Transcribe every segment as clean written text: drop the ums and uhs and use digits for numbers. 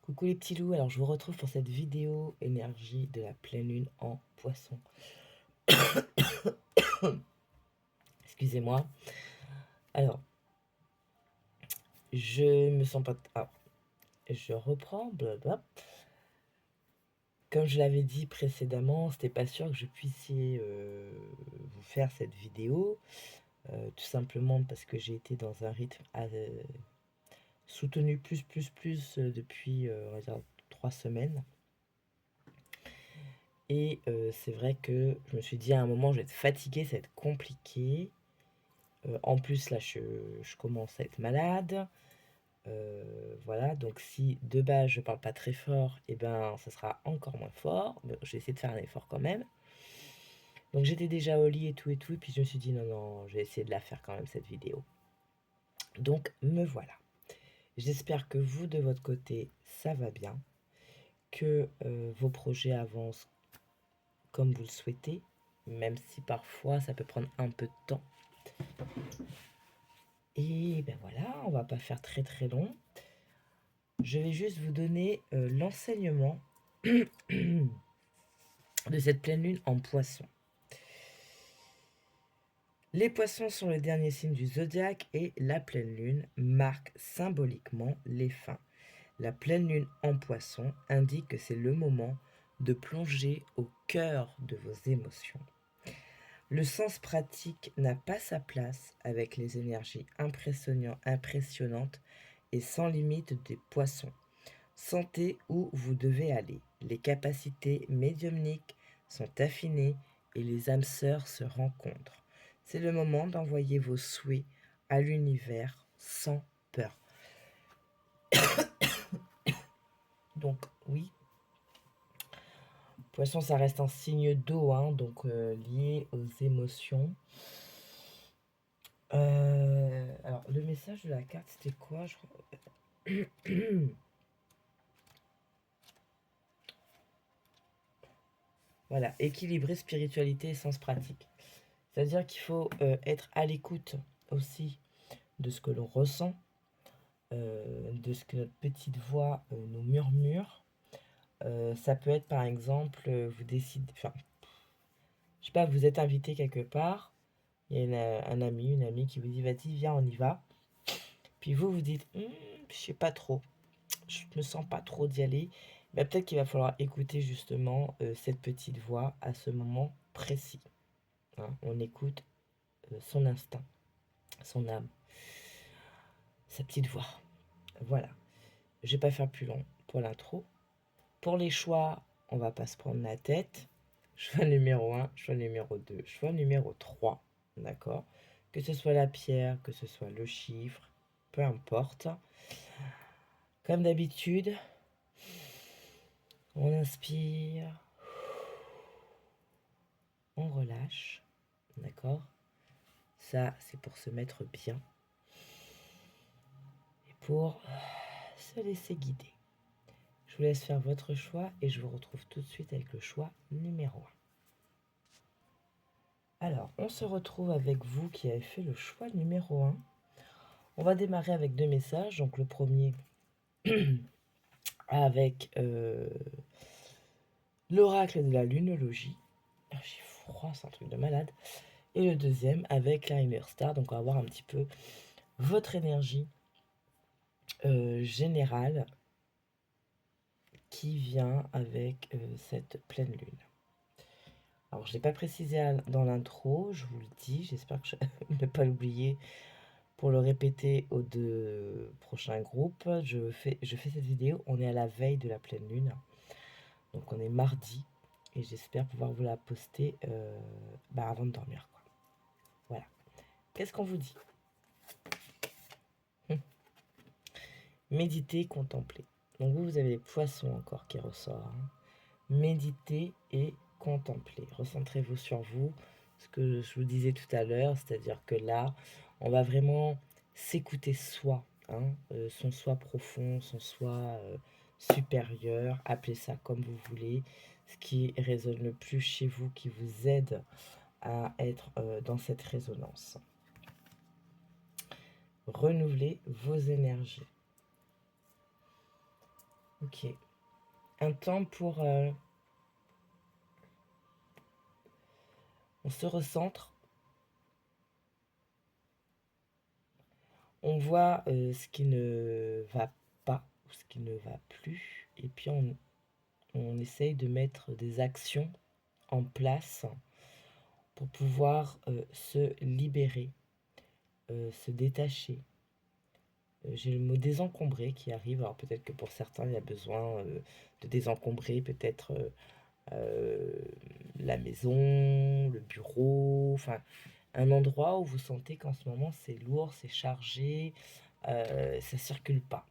Coucou les petits loups, alors je vous retrouve pour cette vidéo énergie de la pleine lune en poisson. Excusez-moi. Alors, je me sens pas... Ah, je reprends, blablabla. Comme je l'avais dit précédemment, c'était pas sûr que je puissiez vous faire cette vidéo. Tout simplement parce que j'ai été dans un rythme soutenu plus depuis, on va dire, 3 semaines. Et c'est vrai que je me suis dit à un moment, je vais être fatiguée, ça va être compliqué. En plus, là, je commence à être malade. Voilà, donc si de base je parle pas très fort, et ben ça sera encore moins fort. Mais je vais essayer de faire un effort quand même. Donc j'étais déjà au lit et tout, et puis je me suis dit non, non, je vais essayer de la faire quand même cette vidéo. Donc me voilà. J'espère que vous, de votre côté, ça va bien, que vos projets avancent comme vous le souhaitez, même si parfois ça peut prendre un peu de temps. Et ben voilà, on va pas faire très long. Je vais juste vous donner l'enseignement de cette pleine lune en poisson. Les poissons sont le dernier signe du zodiaque et la pleine lune marque symboliquement les fins. La pleine lune en poisson indique que c'est le moment de plonger au cœur de vos émotions. Le sens pratique n'a pas sa place avec les énergies impressionnantes et sans limite des poissons. Sentez où vous devez aller. Les capacités médiumniques sont affinées et les âmes sœurs se rencontrent. C'est le moment d'envoyer vos souhaits à l'univers sans peur. Donc oui, poisson, ça reste un signe d'eau, hein, donc lié aux émotions. Alors le message de la carte, c'était quoi? Voilà, équilibrer spiritualité et sens pratique. C'est-à-dire qu'il faut être à l'écoute aussi de ce que l'on ressent, de ce que notre petite voix nous murmure. Ça peut être par exemple, vous décidez, enfin, je sais pas, vous êtes invité quelque part, il y a un ami, une amie qui vous dit vas-y, viens, on y va. Puis vous dites, je sais pas trop, je me sens pas trop d'y aller. Mais peut-être qu'il va falloir écouter justement cette petite voix à ce moment précis, hein. On écoute son instinct, son âme, sa petite voix. Voilà. Je vais pas faire plus long pour l'intro. Pour les choix, on va pas se prendre la tête. Choix numéro 1, choix numéro 2, choix numéro 3. D'accord? Que ce soit la pierre, que ce soit le chiffre, peu importe. Comme d'habitude, on inspire, on relâche. D'accord? Ça, c'est pour se mettre bien. Et pour se laisser guider. Je vous laisse faire votre choix et je vous retrouve tout de suite avec le choix numéro 1. Alors, on se retrouve avec vous qui avez fait le choix numéro 1. On va démarrer avec 2 messages. Donc le premier avec l'oracle de la lunologie. Oh, j'ai froid, c'est un truc de malade. Et le deuxième avec la River Star. Donc on va voir un petit peu votre énergie générale qui vient avec cette pleine lune. Alors je ne l'ai pas précisé dans l'intro, je vous le dis, j'espère que je ne pas l'oublier pour le répéter aux 2 prochains groupes. Je fais cette vidéo, on est à la veille de la pleine lune. Donc on est mardi et j'espère pouvoir vous la poster avant de dormir, quoi. Voilà. Qu'est-ce qu'on vous dit? Méditer, contempler. Donc vous avez les poissons encore qui ressortent, hein. Méditer et contempler. Recentrez-vous sur vous. Ce que je vous disais tout à l'heure, c'est-à-dire que là, on va vraiment s'écouter soi, hein, son soi profond, son soi supérieur, appelez ça comme vous voulez, ce qui résonne le plus chez vous, qui vous aide à être dans cette résonance. Renouvelez vos énergies. Ok. Un temps pour... on se recentre. On voit ce qui ne va pas ou ce qui ne va plus. Et puis on essaye de mettre des actions en place pour pouvoir se libérer, se détacher. J'ai le mot désencombrer qui arrive. Alors peut-être que pour certains, il y a besoin de désencombrer peut-être la maison, le bureau, enfin un endroit où vous sentez qu'en ce moment c'est lourd, c'est chargé, ça circule pas.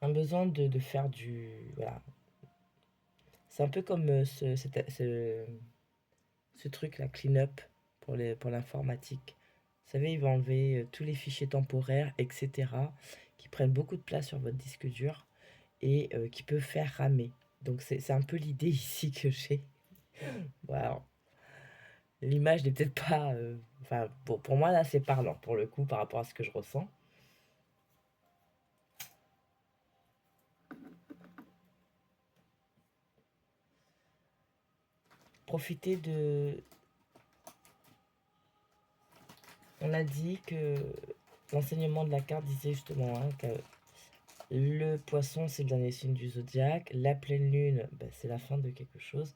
Un besoin de faire du... Voilà. C'est un peu comme ce truc, la clean-up pour l'informatique. Vous savez, il va enlever tous les fichiers temporaires, etc., qui prennent beaucoup de place sur votre disque dur et qui peuvent faire ramer. Donc c'est un peu l'idée ici que j'ai. Voilà. L'image n'est peut-être pas... Enfin, pour moi, là, c'est parlant, pour le coup, par rapport à ce que je ressens. Profitez de... On a dit que l'enseignement de la carte disait justement que le poisson, c'est le dernier signe du zodiaque. La pleine lune, c'est la fin de quelque chose.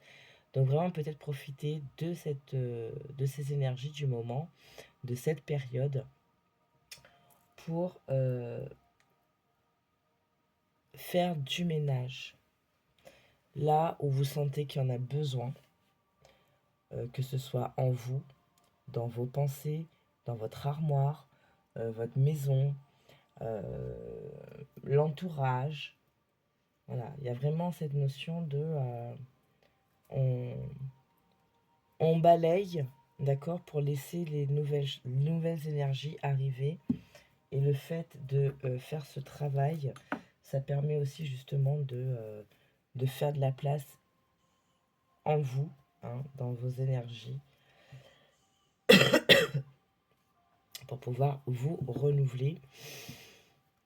Donc vraiment peut-être profiter de ces énergies du moment, de cette période, pour faire du ménage. Là où vous sentez qu'il y en a besoin, que ce soit en vous, dans vos pensées, dans votre armoire, votre maison, l'entourage. Voilà, il y a vraiment cette notion de on, on balaye, d'accord, pour laisser les nouvelles énergies arriver. Et le fait de faire ce travail, ça permet aussi justement de faire de la place en vous, hein, dans vos énergies, pour pouvoir vous renouveler.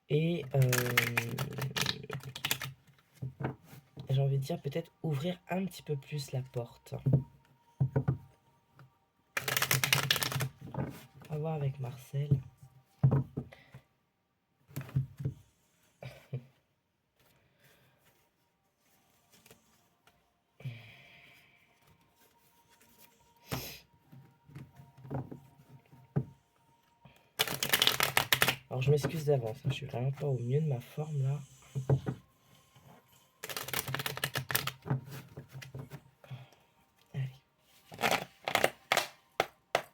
Et j'ai envie de dire peut-être ouvrir un petit peu plus la porte. On va voir avec Marcel. Alors je m'excuse d'avance, hein, je suis vraiment pas au mieux de ma forme là. Allez. Donc,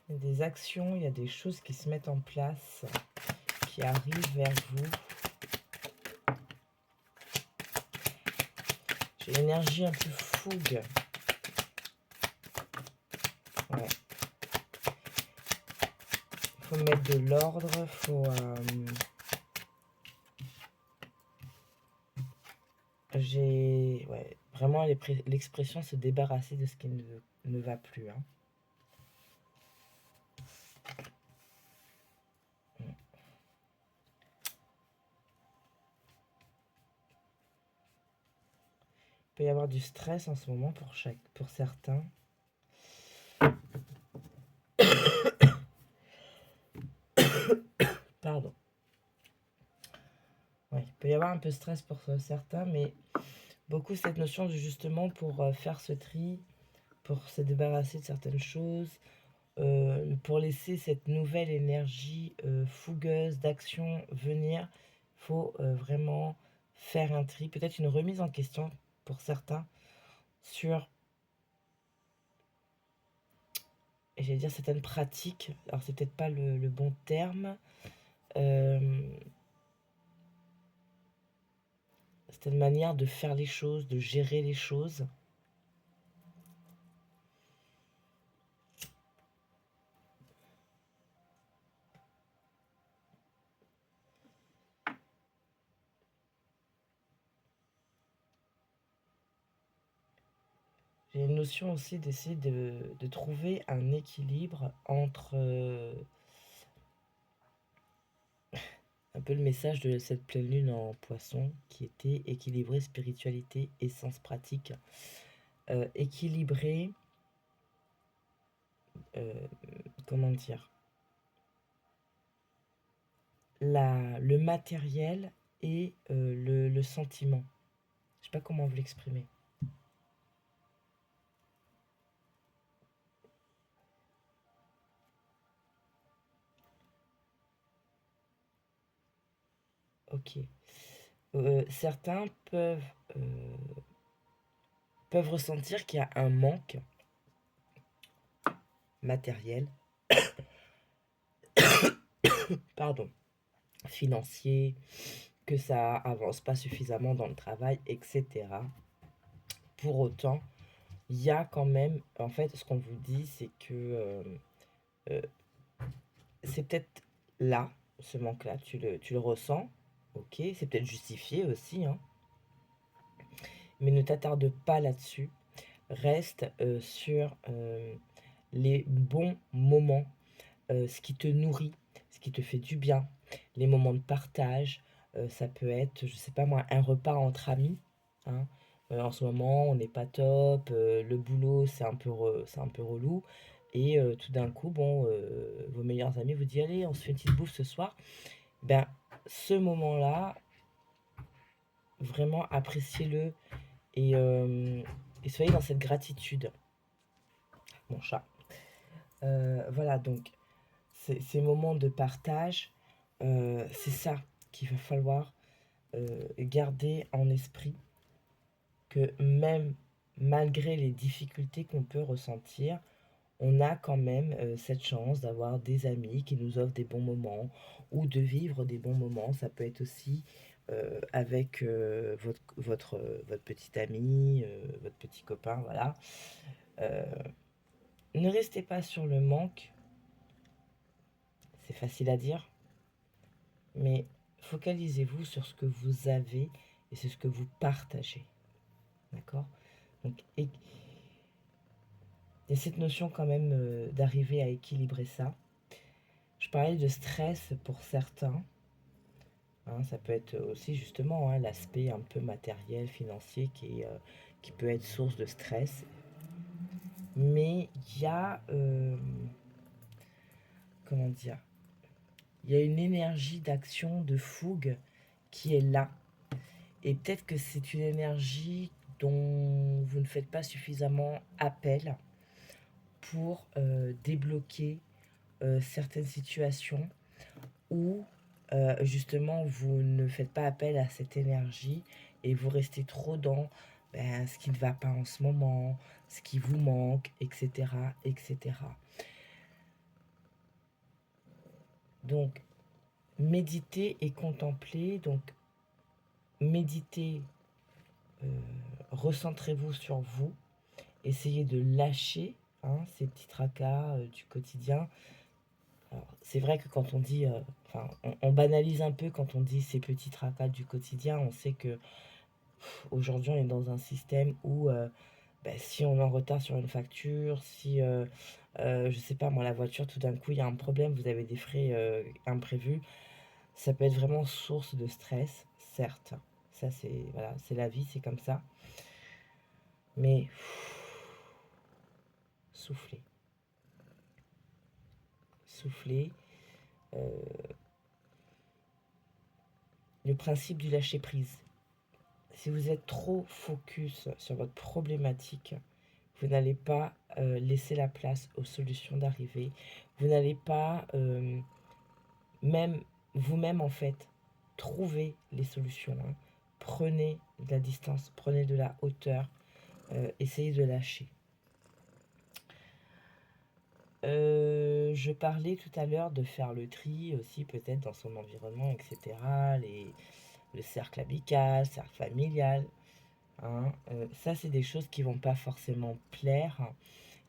il y a des actions, il y a des choses qui se mettent en place, qui arrivent vers vous. J'ai l'énergie un peu fougue. Ouais. Faut mettre de l'ordre, faut... j'ai... Ouais, vraiment l'expression se débarrasser de ce qui ne va plus. Hein. Il peut y avoir du stress en ce moment pour certains. Pardon. Ouais, il peut y avoir un peu de stress pour certains, mais beaucoup cette notion de justement pour faire ce tri, pour se débarrasser de certaines choses, pour laisser cette nouvelle énergie fougueuse d'action venir, il faut vraiment faire un tri, peut-être une remise en question pour certains sur, j'allais dire certaines pratiques, alors c'est peut-être pas le bon terme, certaines manières de faire les choses, de gérer les choses. J'ai une notion aussi d'essayer de trouver un équilibre entre un peu le message de cette pleine lune en poisson qui était équilibrer spiritualité et sens pratique. Équilibrer, euh, comment dire, le matériel et le sentiment. Je sais pas comment vous l'exprimer. Ok. Certains euh, peuvent ressentir qu'il y a un manque matériel, pardon, financier, que ça avance pas suffisamment dans le travail, etc. Pour autant, il y a quand même, en fait, ce qu'on vous dit, c'est que euh, c'est peut-être là, ce manque-là, tu le ressens, ok, c'est peut-être justifié aussi, hein, mais ne t'attarde pas là-dessus. Reste sur les bons moments, ce qui te nourrit, ce qui te fait du bien, les moments de partage. Ça peut être, je sais pas moi, un repas entre amis, hein. En ce moment, on n'est pas top, le boulot, c'est un peu relou. Et tout d'un coup, bon, vos meilleurs amis vous disent, allez, on se fait une petite bouffe ce soir. Ben, ce moment-là, vraiment appréciez-le et, euh, et soyez dans cette gratitude. Mon chat. Voilà, donc ces moments de partage, c'est ça qu'il va falloir garder en esprit, que même malgré les difficultés qu'on peut ressentir, on a quand même cette chance d'avoir des amis qui nous offrent des bons moments ou de vivre des bons moments. Ça peut être aussi avec votre petit ami, votre petit copain, voilà. Euh, ne restez pas sur le manque, c'est facile à dire, mais focalisez-vous sur ce que vous avez et sur ce que vous partagez. D'accord? Donc, il y a cette notion quand même d'arriver à équilibrer ça. Je parlais de stress pour certains. Hein, ça peut être aussi justement hein, l'aspect un peu matériel, financier qui peut être source de stress. Mais il y a, comment dire, il y a une énergie d'action, de fougue qui est là. Et peut-être que c'est une énergie dont vous ne faites pas suffisamment appel pour débloquer certaines situations où justement vous ne faites pas appel à cette énergie et vous restez trop dans ben, ce qui ne va pas en ce moment, ce qui vous manque, etc. etc. Donc, méditer et contempler. Donc, méditer, euh, recentrez-vous sur vous, essayez de lâcher hein, ces petits tracas du quotidien. C'est vrai que quand on dit, enfin, on banalise un peu quand on dit ces petits tracas du quotidien. On sait que aujourd'hui on est dans un système où ben, si on est en retard sur une facture, si je sais pas moi la voiture tout d'un coup il y a un problème, vous avez des frais imprévus, ça peut être vraiment source de stress, certes. Ça c'est voilà, c'est la vie, c'est comme ça. Mais soufflez, soufflez. euh, le principe du lâcher prise. Si vous êtes trop focus sur votre problématique, vous n'allez pas laisser la place aux solutions d'arrivée. Vous n'allez pas même vous-même en fait trouver les solutions. Hein. Prenez de la distance, prenez de la hauteur, essayez de lâcher. Je parlais tout à l'heure de faire le tri aussi peut-être dans son environnement, etc. Le cercle amical, cercle familial. Hein. Ça, c'est des choses qui vont pas forcément plaire.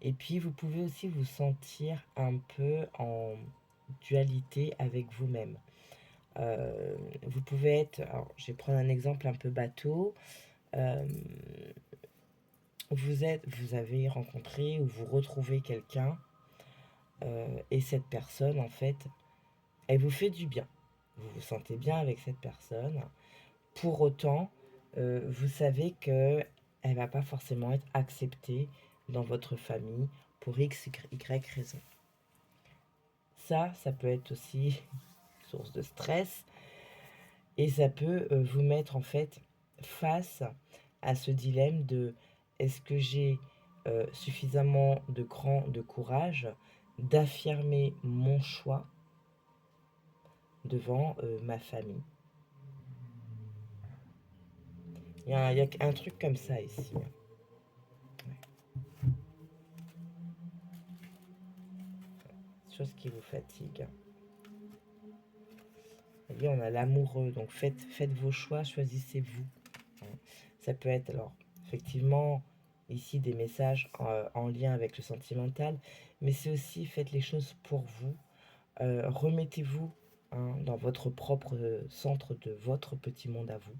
Et puis, vous pouvez aussi vous sentir un peu en dualité avec vous-même. Vous pouvez être, alors je vais prendre un exemple un peu bateau. Euh, vous avez rencontré ou vous retrouvez quelqu'un et cette personne, en fait, elle vous fait du bien. Vous vous sentez bien avec cette personne. Pour autant, vous savez que elle va pas forcément être acceptée dans votre famille pour X, Y raison. Ça peut être aussi source de stress et ça peut vous mettre en fait face à ce dilemme de est-ce que j'ai suffisamment de courage d'affirmer mon choix devant ma famille. Il y a un truc comme ça ici. Chose qui vous fatigue. Vous voyez, on a l'amoureux, donc faites vos choix, choisissez-vous. Ça peut être, alors, effectivement, ici des messages en lien avec le sentimental, mais c'est aussi faites les choses pour vous. Remettez-vous dans votre propre centre de votre petit monde à vous.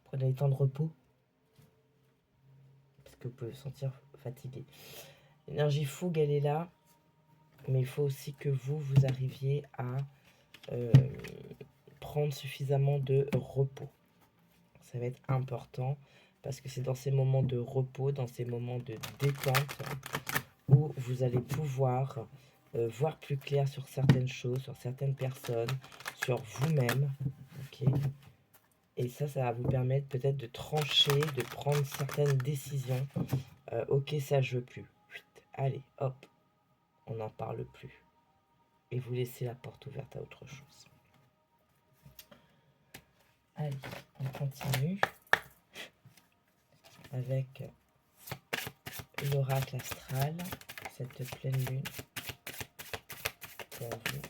Prenez le temps de repos, parce que vous pouvez vous sentir fatigué. L'énergie fougue, elle est là, mais il faut aussi que vous arriviez à prendre suffisamment de repos. Ça va être important, parce que c'est dans ces moments de repos, dans ces moments de détente, où vous allez pouvoir voir plus clair sur certaines choses, sur certaines personnes, sur vous-même. Okay, et ça va vous permettre peut-être de trancher, de prendre certaines décisions. Ok, ça je veux plus. Allez, hop, on n'en parle plus. Et vous laissez la porte ouverte à autre chose. Allez, on continue avec l'oracle astral, cette pleine lune pour vous.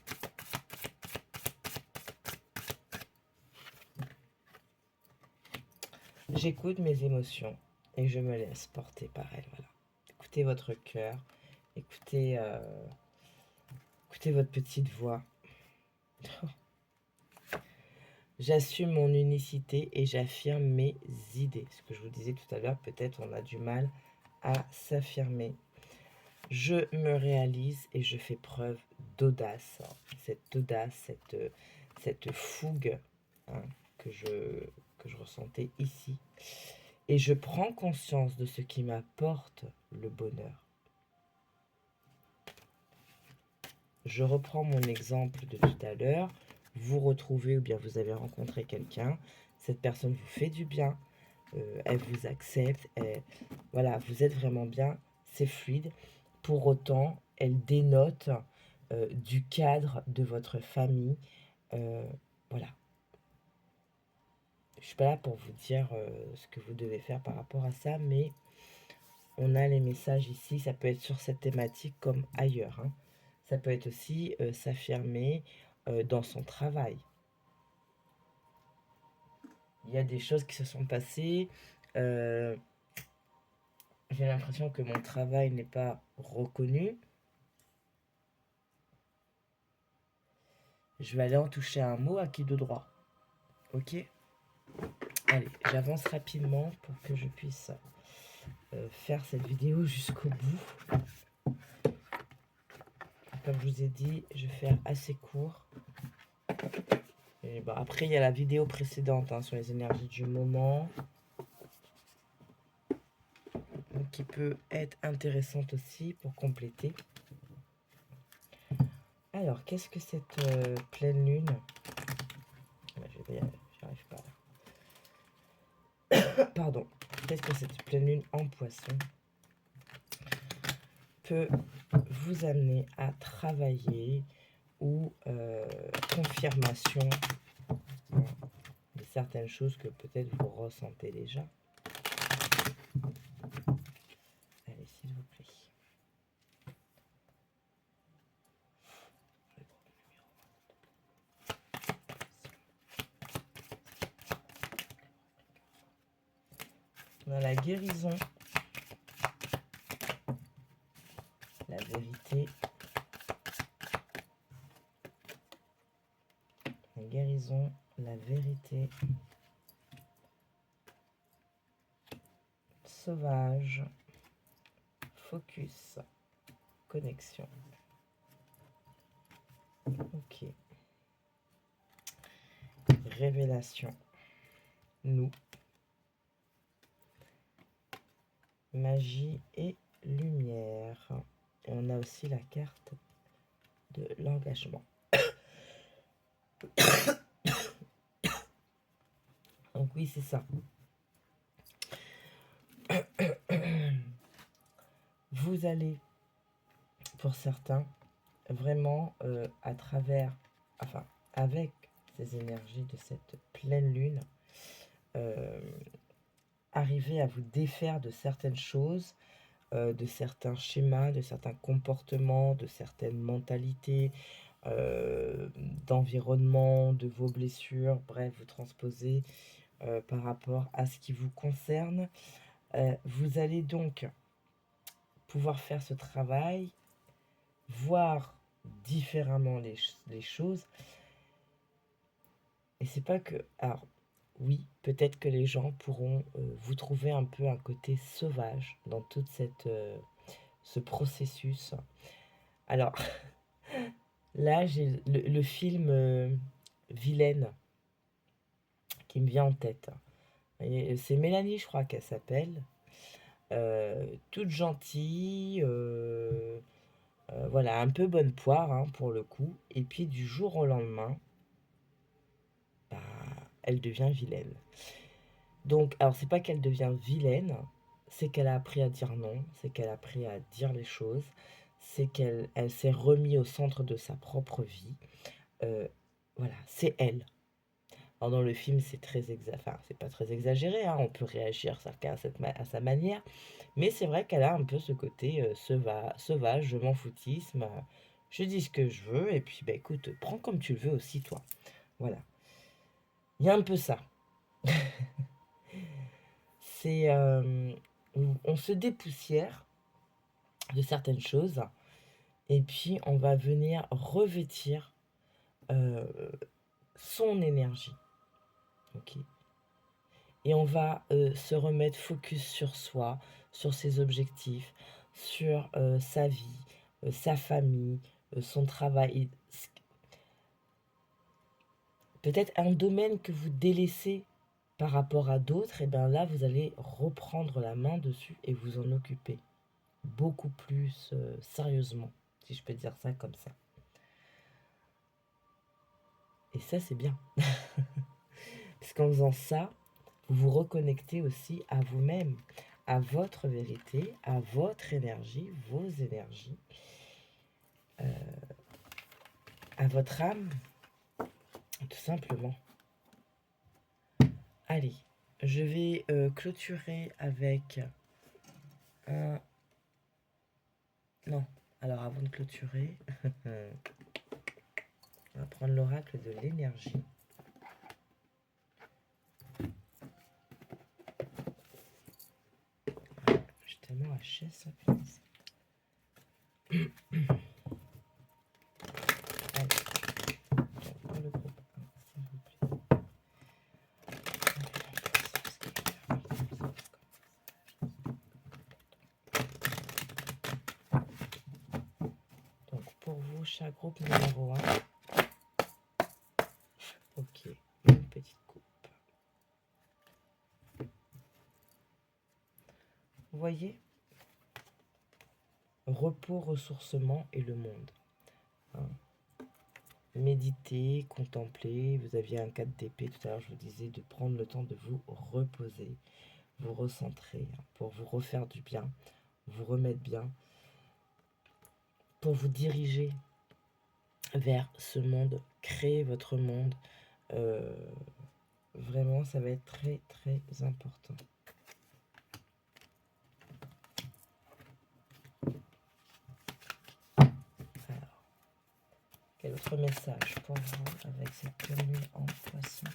J'écoute mes émotions et je me laisse porter par elles. Voilà. Écoutez votre cœur, écoutez votre petite voix. J'assume mon unicité et j'affirme mes idées. Ce que je vous disais tout à l'heure, peut-être on a du mal à s'affirmer. Je me réalise et je fais preuve d'audace. Cette audace, cette fougue que je ressentais ici. Et je prends conscience de ce qui m'apporte le bonheur. Je reprends mon exemple de tout à l'heure. Vous retrouvez ou bien vous avez rencontré quelqu'un. Cette personne vous fait du bien. Elle vous accepte. Voilà, vous êtes vraiment bien. C'est fluide. Pour autant, elle dénote du cadre de votre famille. Voilà. Je ne suis pas là pour vous dire ce que vous devez faire par rapport à ça, mais on a les messages ici. Ça peut être sur cette thématique comme ailleurs. Ça peut être aussi s'affirmer dans son travail. Il y a des choses qui se sont passées. J'ai l'impression que mon travail n'est pas reconnu. Je vais aller en toucher un mot à qui de droit. Ok ? Allez, j'avance rapidement pour que je puisse faire cette vidéo jusqu'au bout. Comme je vous ai dit, je vais faire assez court. Et bon, après, il y a la vidéo précédente sur les énergies du moment, qui peut être intéressante aussi pour compléter. Alors, qu'est-ce que cette pleine lune? J'arrive pas là. Pardon. Qu'est-ce que cette pleine lune en Poisson peut vous amener à travailler ou confirmation de certaines choses que peut-être vous ressentez déjà. Allez, s'il vous plaît. On a la guérison, la vérité guérison, la vérité, sauvage, focus, connexion. Ok. Révélation, nous, magie et lumière. Et on a aussi la carte de l'engagement. Donc oui, c'est ça. Vous allez, pour certains, vraiment à travers, enfin, avec ces énergies de cette pleine lune, arriver à vous défaire de certaines choses, de certains schémas, de certains comportements, de certaines mentalités, d'environnement, de vos blessures, bref, vous transposez par rapport à ce qui vous concerne. Vous allez donc pouvoir faire ce travail, voir différemment les choses. Et c'est pas que... Alors, oui, peut-être que les gens pourront vous trouver un peu un côté sauvage dans toute ce processus. Alors, là, j'ai le film Vilaine qui me vient en tête. C'est Mélanie, je crois qu'elle s'appelle. Toute gentille, voilà, un peu bonne poire hein, pour le coup. Et puis du jour au lendemain, bah, elle devient vilaine. Donc, alors c'est pas qu'elle devient vilaine, c'est qu'elle a appris à dire non, c'est qu'elle a appris à dire les choses, c'est qu'elle s'est remise au centre de sa propre vie. Voilà, c'est elle. Alors dans le film, c'est enfin, c'est pas très exagéré, hein, on peut réagir chacun à sa manière, mais c'est vrai qu'elle a un peu ce côté sauvage, je m'en foutisme, je dis ce que je veux, et puis bah écoute, prends comme tu le veux aussi toi. Voilà. Il y a un peu ça. C'est on se dépoussière de certaines choses, et puis on va venir revêtir son énergie. Ok. Et on va se remettre focus sur soi, sur ses objectifs, sur sa vie, sa famille, son travail. Peut-être un domaine que vous délaissez par rapport à d'autres, et bien là, vous allez reprendre la main dessus et vous en occuper beaucoup plus sérieusement, si je peux dire ça comme ça. Et ça, c'est bien. Parce qu'en faisant ça, vous vous reconnectez aussi à vous-même, à votre vérité, à votre énergie, vos énergies, à votre âme, tout simplement. Allez, je vais clôturer avec un... Non, alors avant de clôturer, on va prendre l'oracle de l'énergie. J'ai tellement haché ça. Pour vous, chat groupe numéro 1. Ok, une petite coupe. Vous voyez, repos, ressourcement et le monde. Hein. Méditer, contempler. Vous aviez un 4 d'épée tout à l'heure, je vous disais de prendre le temps de vous reposer, vous recentrer, hein, pour vous refaire du bien, vous remettre bien, pour vous diriger vers ce monde, créer votre monde. Vraiment, ça va être très très important. Alors, quel autre message pour vous avec cette pleine lune en poisson?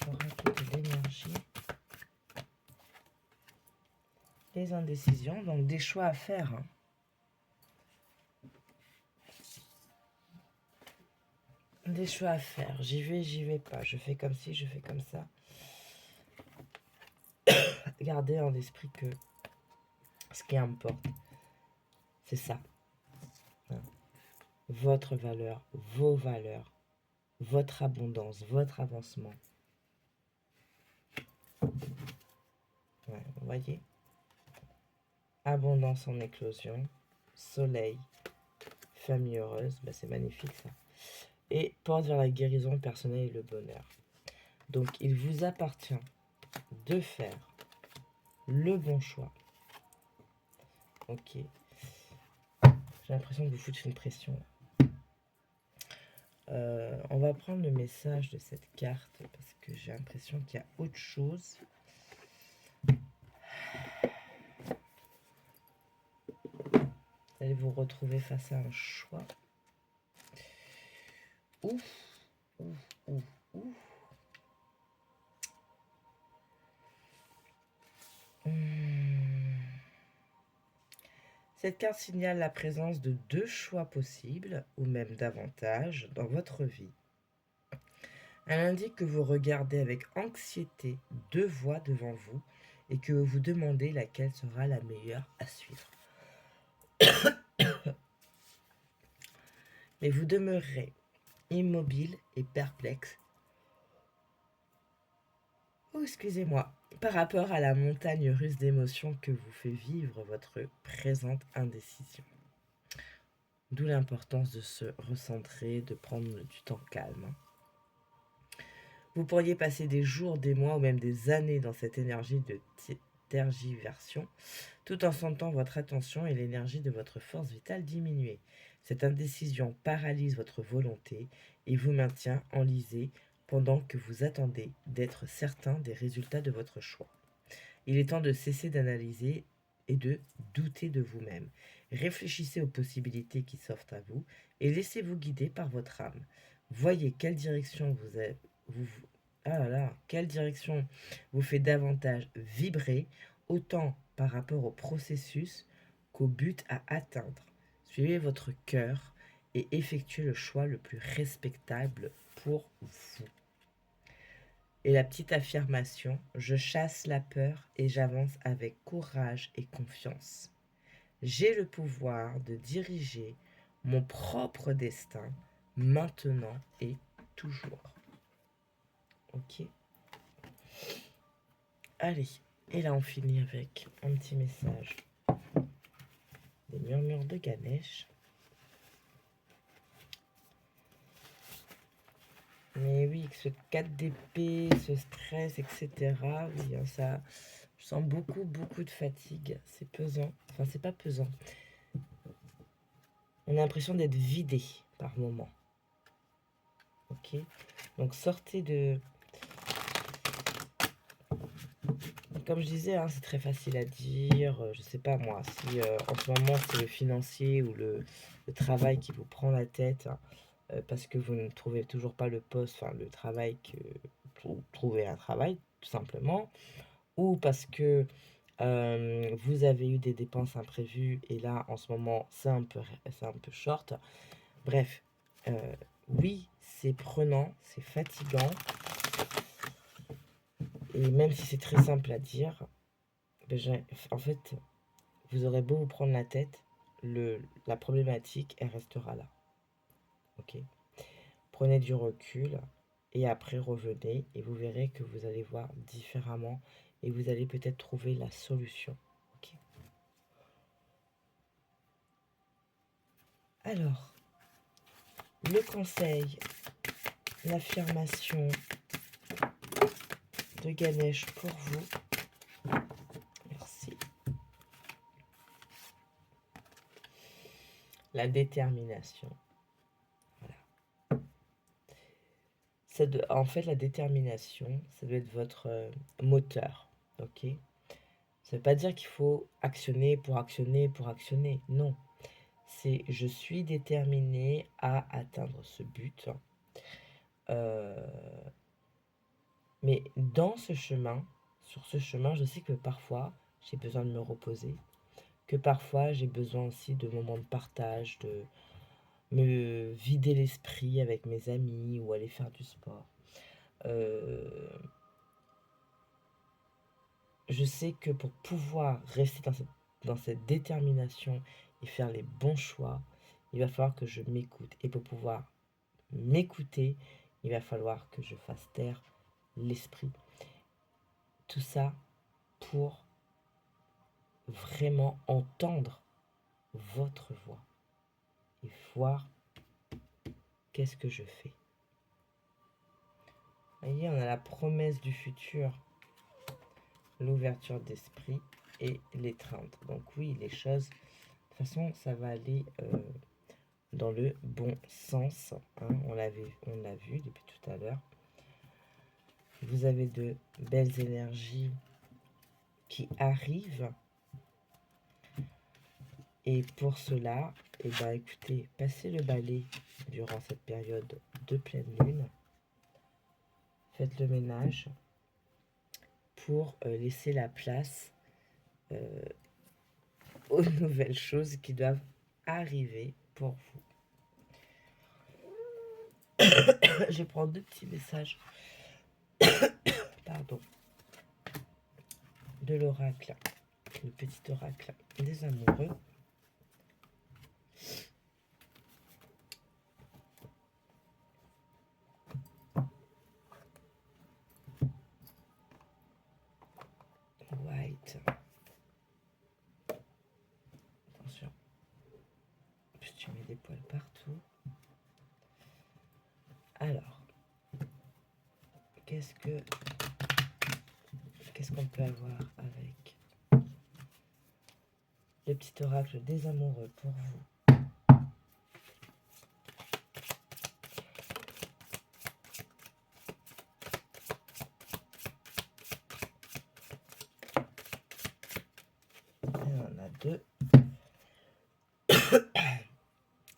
L'oracle de l'énergie. Les indécisions, donc des choix à faire. Hein. des choix à faire. J'y vais pas. Je fais comme ci, je fais comme ça. Gardez en esprit que ce qui importe, c'est ça. Hein. Votre valeur, vos valeurs, votre abondance, votre avancement. Ouais, vous voyez? Abondance en éclosion, soleil, famille heureuse, bah c'est magnifique ça. Et porte vers la guérison personnelle et le bonheur. Donc il vous appartient de faire le bon choix. Ok. J'ai l'impression que vous foutez une pression. On va prendre le message de cette carte parce que j'ai l'impression qu'il y a autre chose. Vous allez vous retrouver face à un choix. Ouf, ouf, ouf, ouf. Cette carte signale la présence de 2 choix possibles, ou même davantage, dans votre vie. Elle indique que vous regardez avec anxiété 2 voies devant vous et que vous vous demandez laquelle sera la meilleure à suivre. Mais vous demeurerez immobile et perplexe. Oh, excusez-moi. Par rapport à la montagne russe d'émotions que vous fait vivre votre présente indécision. D'où l'importance de se recentrer, de prendre du temps calme. Vous pourriez passer des jours, des mois ou même des années dans cette énergie de tergiversion, tout en sentant votre attention et l'énergie de votre force vitale diminuer. Cette indécision paralyse votre volonté et vous maintient enlisé pendant que vous attendez d'être certain des résultats de votre choix. Il est temps de cesser d'analyser et de douter de vous-même. Réfléchissez aux possibilités qui s'offrent à vous et laissez-vous guider par votre âme. Voyez quelle direction quelle direction vous fait davantage vibrer, autant par rapport au processus qu'au but à atteindre. Suivez votre cœur et effectuez le choix le plus respectable pour vous. Et la petite affirmation, je chasse la peur et j'avance avec courage et confiance. J'ai le pouvoir de diriger mon propre destin maintenant et toujours. Ok. Allez, et là on finit avec un petit message des murmures de Ganesh. Mais oui, ce 4 d'épée, ce stress, etc. Oui, hein, ça, je sens beaucoup de fatigue. C'est pesant. Enfin, c'est pas pesant. On a l'impression d'être vidé par moment. Ok. Donc sortez de... Comme je disais, hein, c'est très facile à dire. Je sais pas moi, si en ce moment c'est le financier ou le travail qui vous prend la tête, hein, parce que vous ne trouvez toujours pas le poste, enfin le travail que... Trouver un travail, tout simplement. Ou parce que vous avez eu des dépenses imprévues et là en ce moment c'est un peu short. Bref, oui, c'est prenant, c'est fatigant. Et même si c'est très simple à dire, en fait, vous aurez beau vous prendre la tête, la problématique, elle restera là. Ok. Prenez du recul et après revenez et vous verrez que vous allez voir différemment et vous allez peut-être trouver la solution. Ok. Alors, le conseil, l'affirmation de Ganesh pour vous. Merci. La détermination. Voilà. En fait, la détermination, ça doit être votre moteur. Ok. Ça ne veut pas dire qu'il faut actionner pour actionner pour actionner. Non. C'est je suis déterminé à atteindre ce but. Mais dans ce chemin, sur ce chemin, je sais que parfois, j'ai besoin de me reposer, que parfois, j'ai besoin aussi de moments de partage, me vider l'esprit avec mes amis ou aller faire du sport. Je sais que pour pouvoir rester dans cette détermination et faire les bons choix, il va falloir que je m'écoute. Et pour pouvoir m'écouter, il va falloir que je fasse taire l'esprit. Tout ça pour vraiment entendre votre voix et voir qu'est-ce que je fais. Vous voyez, on a la promesse du futur, l'ouverture d'esprit et l'étreinte. Donc oui, les choses, de toute façon, ça va aller dans le bon sens. Hein. On l'a vu depuis tout à l'heure. Vous avez de belles énergies qui arrivent. Et pour cela, eh ben, écoutez, passez le balai durant cette période de pleine lune. Faites le ménage pour laisser la place aux nouvelles choses qui doivent arriver pour vous. Je prends 2 petits messages. Pardon. De l'oracle. Le petit oracle des amoureux. White. Attention. Puis tu mets des poils partout. Alors. Qu'est-ce qu'on peut avoir avec le petit oracle des amoureux pour vous? Il y en a 2.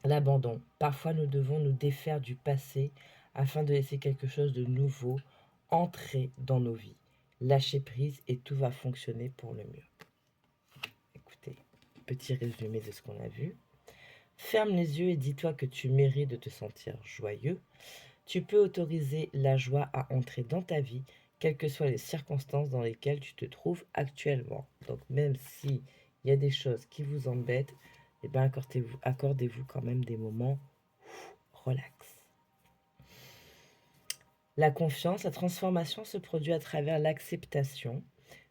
L'abandon. Parfois, nous devons nous défaire du passé afin de laisser quelque chose de nouveau entrer dans nos vies. Lâcher prise et tout va fonctionner pour le mieux. Écoutez, petit résumé de ce qu'on a vu. Ferme les yeux et dis-toi que tu mérites de te sentir joyeux. Tu peux autoriser la joie à entrer dans ta vie, quelles que soient les circonstances dans lesquelles tu te trouves actuellement. Donc même s'il y a des choses qui vous embêtent, eh bien accordez-vous quand même des moments relax. La confiance, la transformation se produit à travers l'acceptation.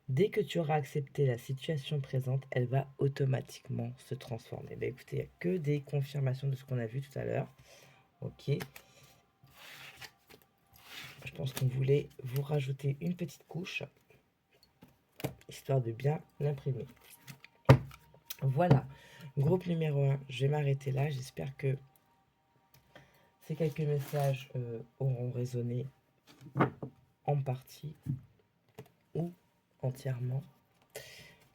Dès que tu auras accepté la situation présente, elle va automatiquement se transformer. Ben écoutez, il n'y a que des confirmations de ce qu'on a vu tout à l'heure. Ok. Je pense qu'on voulait vous rajouter une petite couche, histoire de bien l'imprimer. Voilà, groupe numéro 1, je vais m'arrêter là. J'espère que ces quelques messages auront résonné en partie ou entièrement.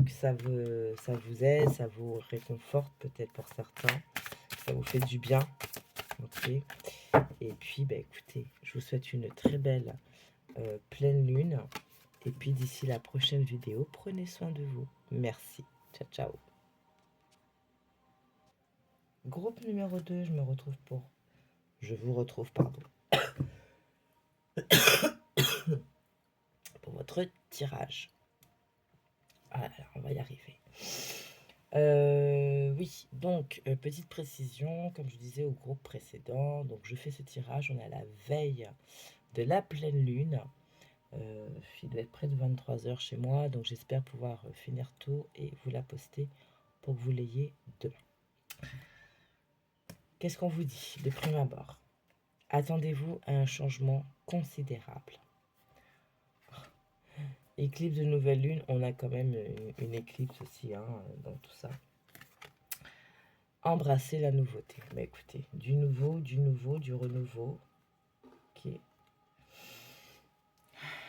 Que ça vous aide, ça vous réconforte peut-être pour certains, ça vous fait du bien. Ok. Et puis, bah, écoutez, je vous souhaite une très belle pleine lune. Et puis d'ici la prochaine vidéo, prenez soin de vous. Merci. Ciao, ciao. Groupe numéro 2, je vous retrouve, pardon, pour votre tirage. Voilà, on va y arriver. Oui, donc, petite précision, comme je disais au groupe précédent, donc je fais ce tirage, on est à la veille de la pleine lune. Il doit être près de 23h chez moi, donc j'espère pouvoir finir tôt et vous la poster pour que vous l'ayez demain. Qu'est-ce qu'on vous dit de prime abord? Attendez-vous à un changement considérable. Éclipse de nouvelle lune, on a quand même une éclipse aussi hein, dans tout ça. Embrasser la nouveauté. Mais écoutez, du nouveau, du renouveau. Ok.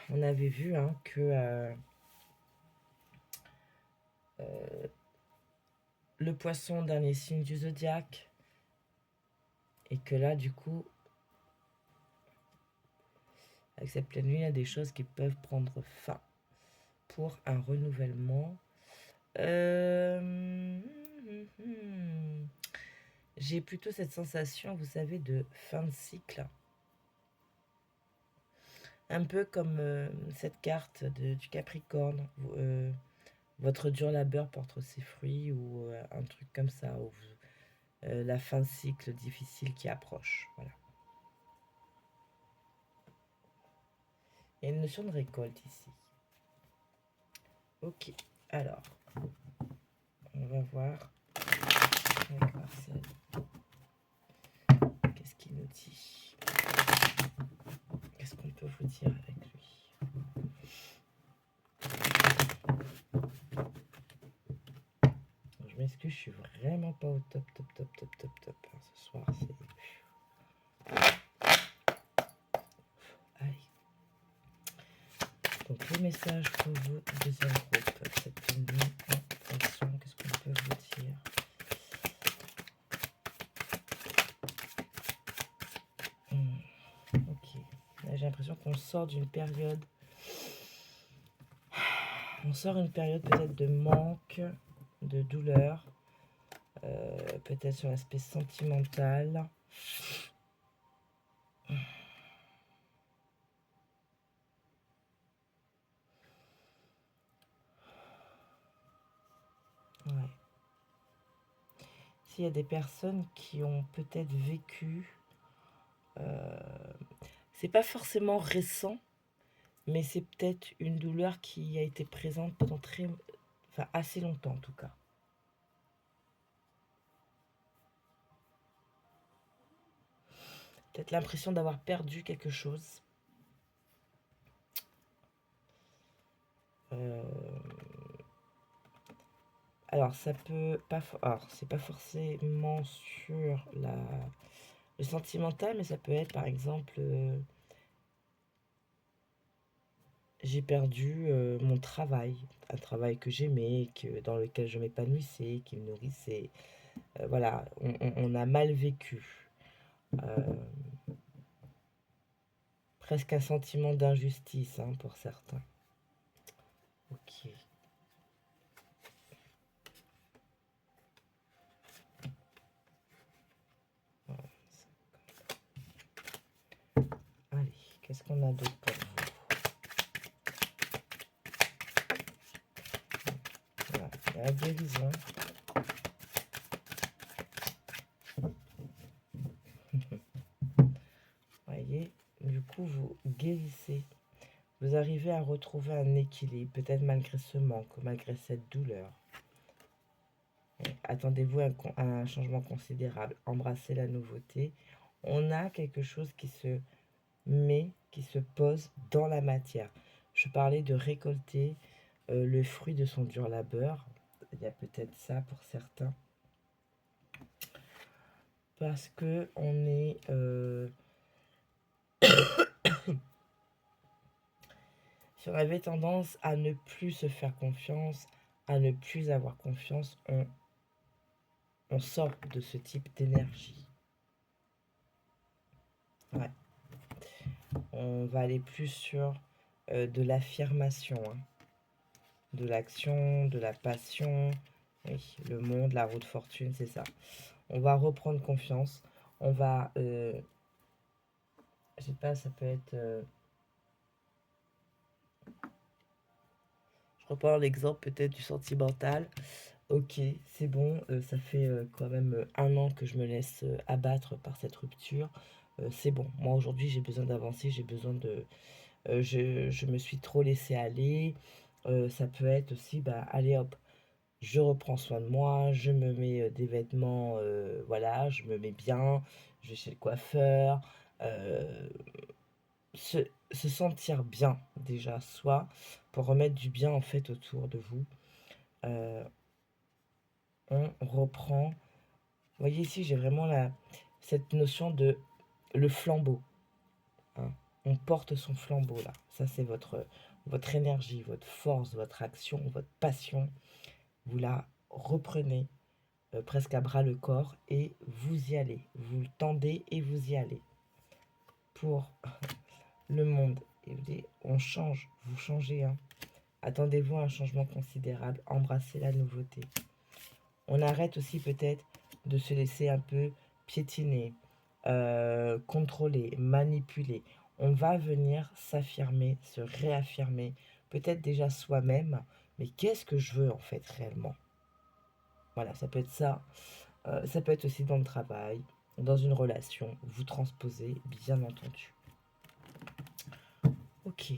On avait vu hein, que le poisson, dernier signe du zodiaque, et que là, du coup, avec cette pleine lune, il y a des choses qui peuvent prendre fin pour un renouvellement. j'ai plutôt cette sensation, vous savez, de fin de cycle. Un peu comme cette carte du Capricorne. Votre dur labeur porte ses fruits ou un truc comme ça. Ou la fin de cycle difficile qui approche. Voilà. Il y a une notion de récolte ici. Ok, alors, on va voir avec Marcel. Qu'est-ce qu'il nous dit? Qu'est-ce qu'on peut vous dire avec lui? Je m'excuse, je suis vraiment pas au top ce soir, c'est... Allez. Donc les messages pour vous, deuxième groupe, cette nuit en fonction, qu'est-ce qu'on peut vous dire? Ok, là j'ai l'impression qu'on sort d'une période, on sort une période peut-être de manque, de douleur, peut-être sur l'aspect sentimental. Ouais. S'il y a des personnes qui ont peut-être vécu, c'est pas forcément récent, mais c'est peut-être une douleur qui a été présente pendant assez longtemps en tout cas. Peut-être l'impression d'avoir perdu quelque chose. Alors ça peut pas, alors c'est pas forcément sur le sentimental, mais ça peut être par exemple, j'ai perdu mon travail, un travail que j'aimais, dans lequel je m'épanouissais, qui me nourrissait. Voilà, on a mal vécu. Presque un sentiment d'injustice hein, pour certains. Ok. Allez, qu'est-ce qu'on a d'autre pour vous? Voilà, la guérison. Voyez, du coup, vous guérissez. Vous arrivez à retrouver un équilibre, peut-être malgré ce manque, malgré cette douleur. Attendez-vous à un changement considérable. Embrassez la nouveauté. On a quelque chose qui se met, qui se pose dans la matière. Je parlais de récolter le fruit de son dur labeur. Il y a peut-être ça pour certains. Parce que on est... si on avait tendance à ne plus se faire confiance, à ne plus avoir confiance, on sort de ce type d'énergie. Ouais. On va aller plus sur de l'affirmation, hein. De l'action, de la passion. Oui, le monde, la roue de fortune, c'est ça. On va reprendre confiance. On va... je sais pas, ça peut être... je reprends l'exemple peut-être du sentimental. Ok, c'est bon, ça fait quand même 1 an que je me laisse abattre par cette rupture. C'est bon, moi aujourd'hui j'ai besoin d'avancer, j'ai besoin de... je me suis trop laissé aller. Ça peut être aussi, bah allez hop, je reprends soin de moi, je me mets des vêtements, voilà, je me mets bien, je vais chez le coiffeur. Se sentir bien déjà, soit pour remettre du bien en fait autour de vous. On reprend. Vous voyez ici, j'ai vraiment cette notion de le flambeau. Hein. On porte son flambeau là. Ça, c'est votre énergie, votre force, votre action, votre passion. Vous la reprenez presque à bras le corps et vous y allez. Vous le tendez et vous y allez. Pour le monde. Et vous dites, on change, vous changez. Hein. Attendez-vous à un changement considérable. Embrassez la nouveauté. On arrête aussi peut-être de se laisser un peu piétiner, contrôler, manipuler. On va venir s'affirmer, se réaffirmer, peut-être déjà soi-même, mais qu'est-ce que je veux en fait réellement? Voilà, ça peut être ça. Ça peut être aussi dans le travail, dans une relation. Vous transposez, bien entendu. Ok.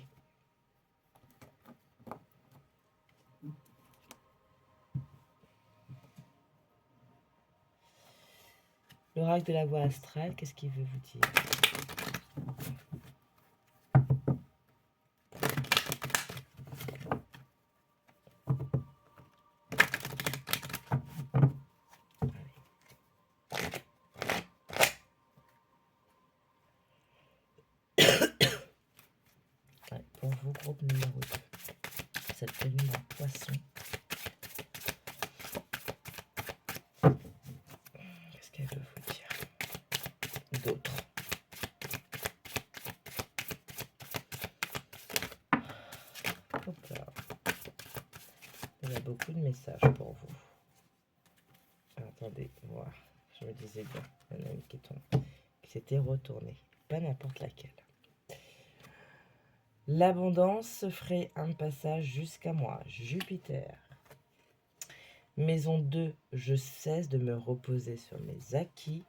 L'oracle de la voie astrale, qu'est-ce qu'il veut vous dire? Ouais, pour vous, groupe numéro 2. Cette lune en poisson. Qu'est-ce qu'elle veut vous dire d'autre? Hop là. Il y a beaucoup de messages pour vous. Attendez, voir. Je me disais bien. Il y en a une qui s'était retournée. Pas n'importe laquelle. L'abondance ferait un passage jusqu'à moi. Jupiter. Maison 2, je cesse de me reposer sur mes acquis.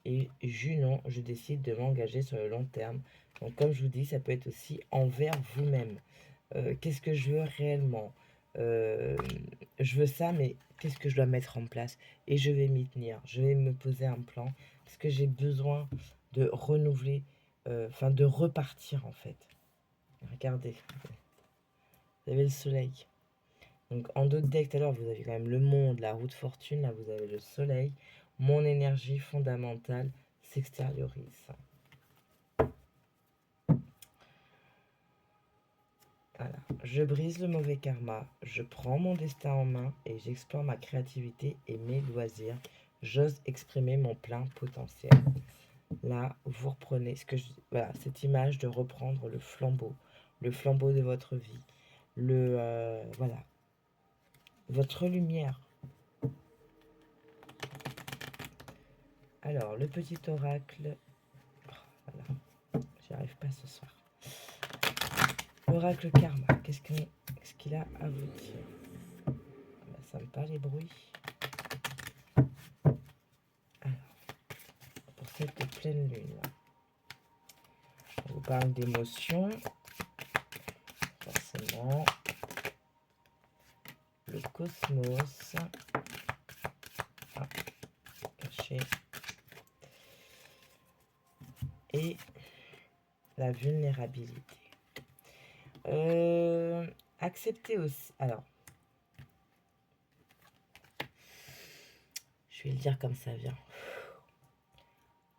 Et Junon, je décide de m'engager sur le long terme. Donc comme je vous dis, ça peut être aussi envers vous-même. Qu'est-ce que je veux réellement? Je veux ça, mais qu'est-ce que je dois mettre en place? Et je vais m'y tenir. Je vais me poser un plan parce que j'ai besoin de renouveler, enfin de repartir en fait. Regardez, vous avez le soleil. Donc en d'autres decks, tout à l'heure, vous avez quand même le monde, la roue de fortune, là vous avez le soleil. Mon énergie fondamentale s'extériorise. Voilà. Je brise le mauvais karma, je prends mon destin en main et j'explore ma créativité et mes loisirs. J'ose exprimer mon plein potentiel. Là, vous reprenez voilà, cette image de reprendre le flambeau de votre vie, voilà, votre lumière. Alors, le petit oracle, voilà, j'y arrive pas ce soir. L'oracle karma, qu'est-ce qu'il a à vous dire? Ben, ça me parle les bruits. Alors, pour cette pleine lune, on vous parle d'émotions, forcément. Le cosmos, caché, et la vulnérabilité. Accepter aussi. Alors, je vais le dire comme ça vient.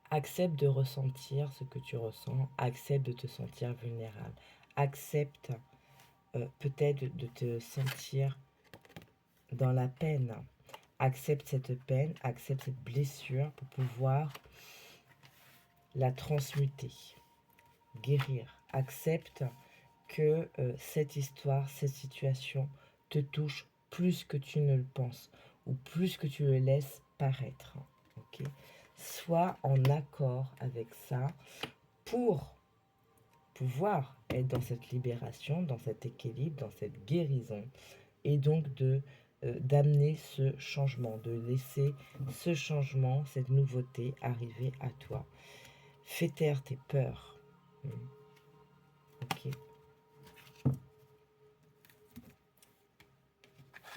Accepte de ressentir ce que tu ressens. Accepte de te sentir vulnérable. Accepte peut-être de te sentir dans la peine. Accepte cette peine, accepte cette blessure pour pouvoir la transmuter, guérir. Accepte que cette histoire, cette situation te touche plus que tu ne le penses ou plus que tu le laisses paraître. Okay? Sois en accord avec ça pour pouvoir être dans cette libération, dans cet équilibre, dans cette guérison et donc d'amener ce changement, de laisser ce changement, cette nouveauté arriver à toi. Fais taire tes peurs. Ok.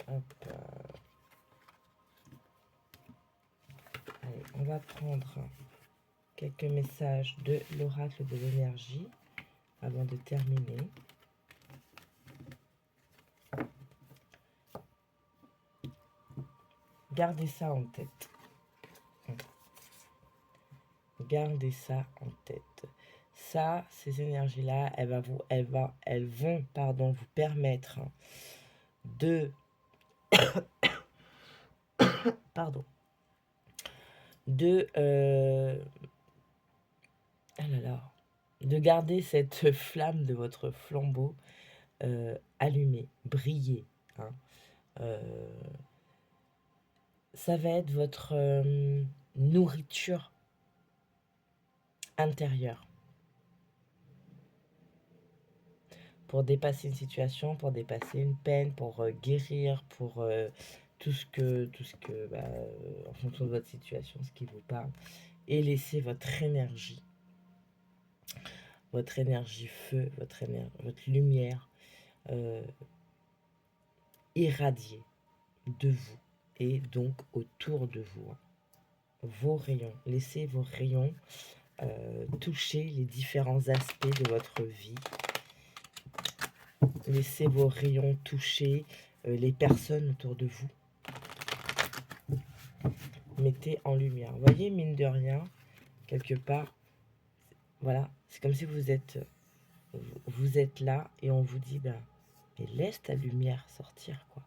Hop. Allez, on va prendre quelques messages de l'oracle de l'énergie avant de terminer. Gardez ça en tête. Gardez ça en tête. Ça, ces énergies-là, elles vont, vous permettre de, pardon, de, ah là là, de garder cette flamme de votre flambeau allumée, briller. Hein. ça va être votre nourriture intérieure. Pour dépasser une situation, pour dépasser une peine, pour guérir, pour tout ce que, en fonction de votre situation, ce qui vous parle. Et laisser votre énergie feu, votre lumière irradier de vous et donc autour de vous. Vos rayons, laissez vos rayons toucher les différents aspects de votre vie. Laissez vos rayons toucher les personnes autour de vous. Mettez en lumière. Vous voyez, mine de rien, quelque part, voilà, c'est comme si vous êtes là et on vous dit, ben, mais laisse ta lumière sortir, quoi.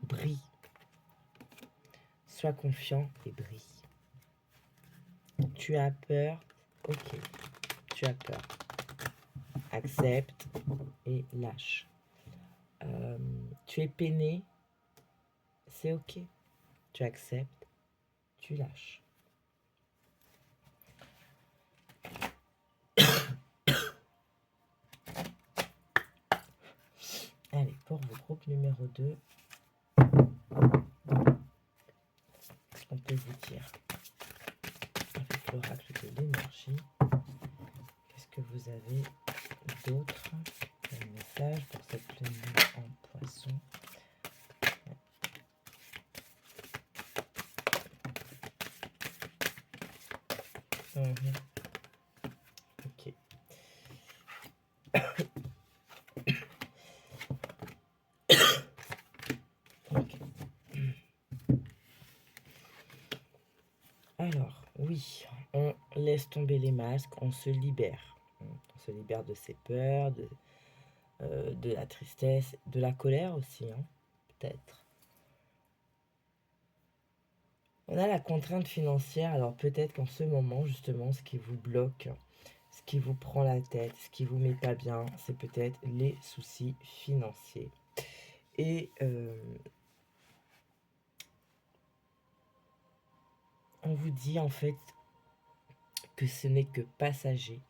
Brille. Sois confiant et brille. Tu as peur, ok, tu as peur. Accepte et lâche. Tu es peiné, c'est ok. Tu acceptes, tu lâches. Allez, pour vos groupes numéro 2, on peut vous dire, avec l'oracle de l'énergie, qu'est-ce que vous avez d'autre comme message pour cette pleine lune en poisson? Ok. Ok. Alors, oui, on laisse tomber les masques, on se libère. On se libère de ses peurs, de la tristesse, de la colère aussi, hein, peut-être. On a la contrainte financière, alors peut-être qu'en ce moment, justement, ce qui vous bloque, ce qui vous prend la tête, ce qui vous met pas bien, c'est peut-être les soucis financiers. Et on vous dit en fait que ce n'est que passager,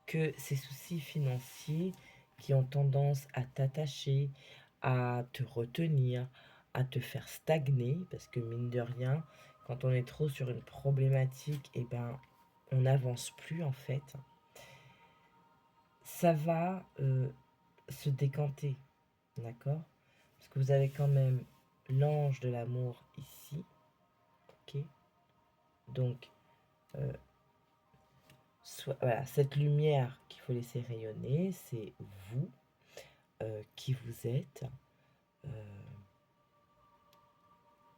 que ces soucis financiers qui ont tendance à t'attacher, à te retenir, à te faire stagner, parce que mine de rien, quand on est trop sur une problématique, eh ben, on n'avance plus en fait. Ça va se décanter, d'accord? Parce que vous avez quand même l'ange de l'amour ici, ok? Donc, voilà, cette lumière qu'il faut laisser rayonner, c'est vous, qui vous êtes,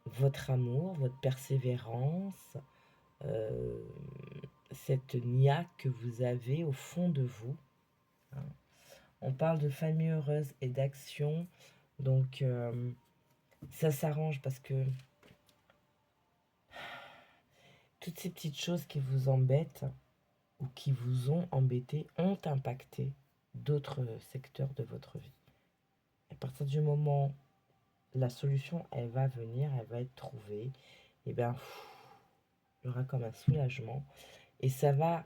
votre amour, votre persévérance, cette niaque que vous avez au fond de vous. Hein. On parle de famille heureuse et d'action, donc ça s'arrange parce que toutes ces petites choses qui vous embêtent ou qui vous ont embêté ont impacté d'autres secteurs de votre vie. À partir du moment où la solution, elle va venir, elle va être trouvée, et bien, il y aura comme un soulagement. Et ça va,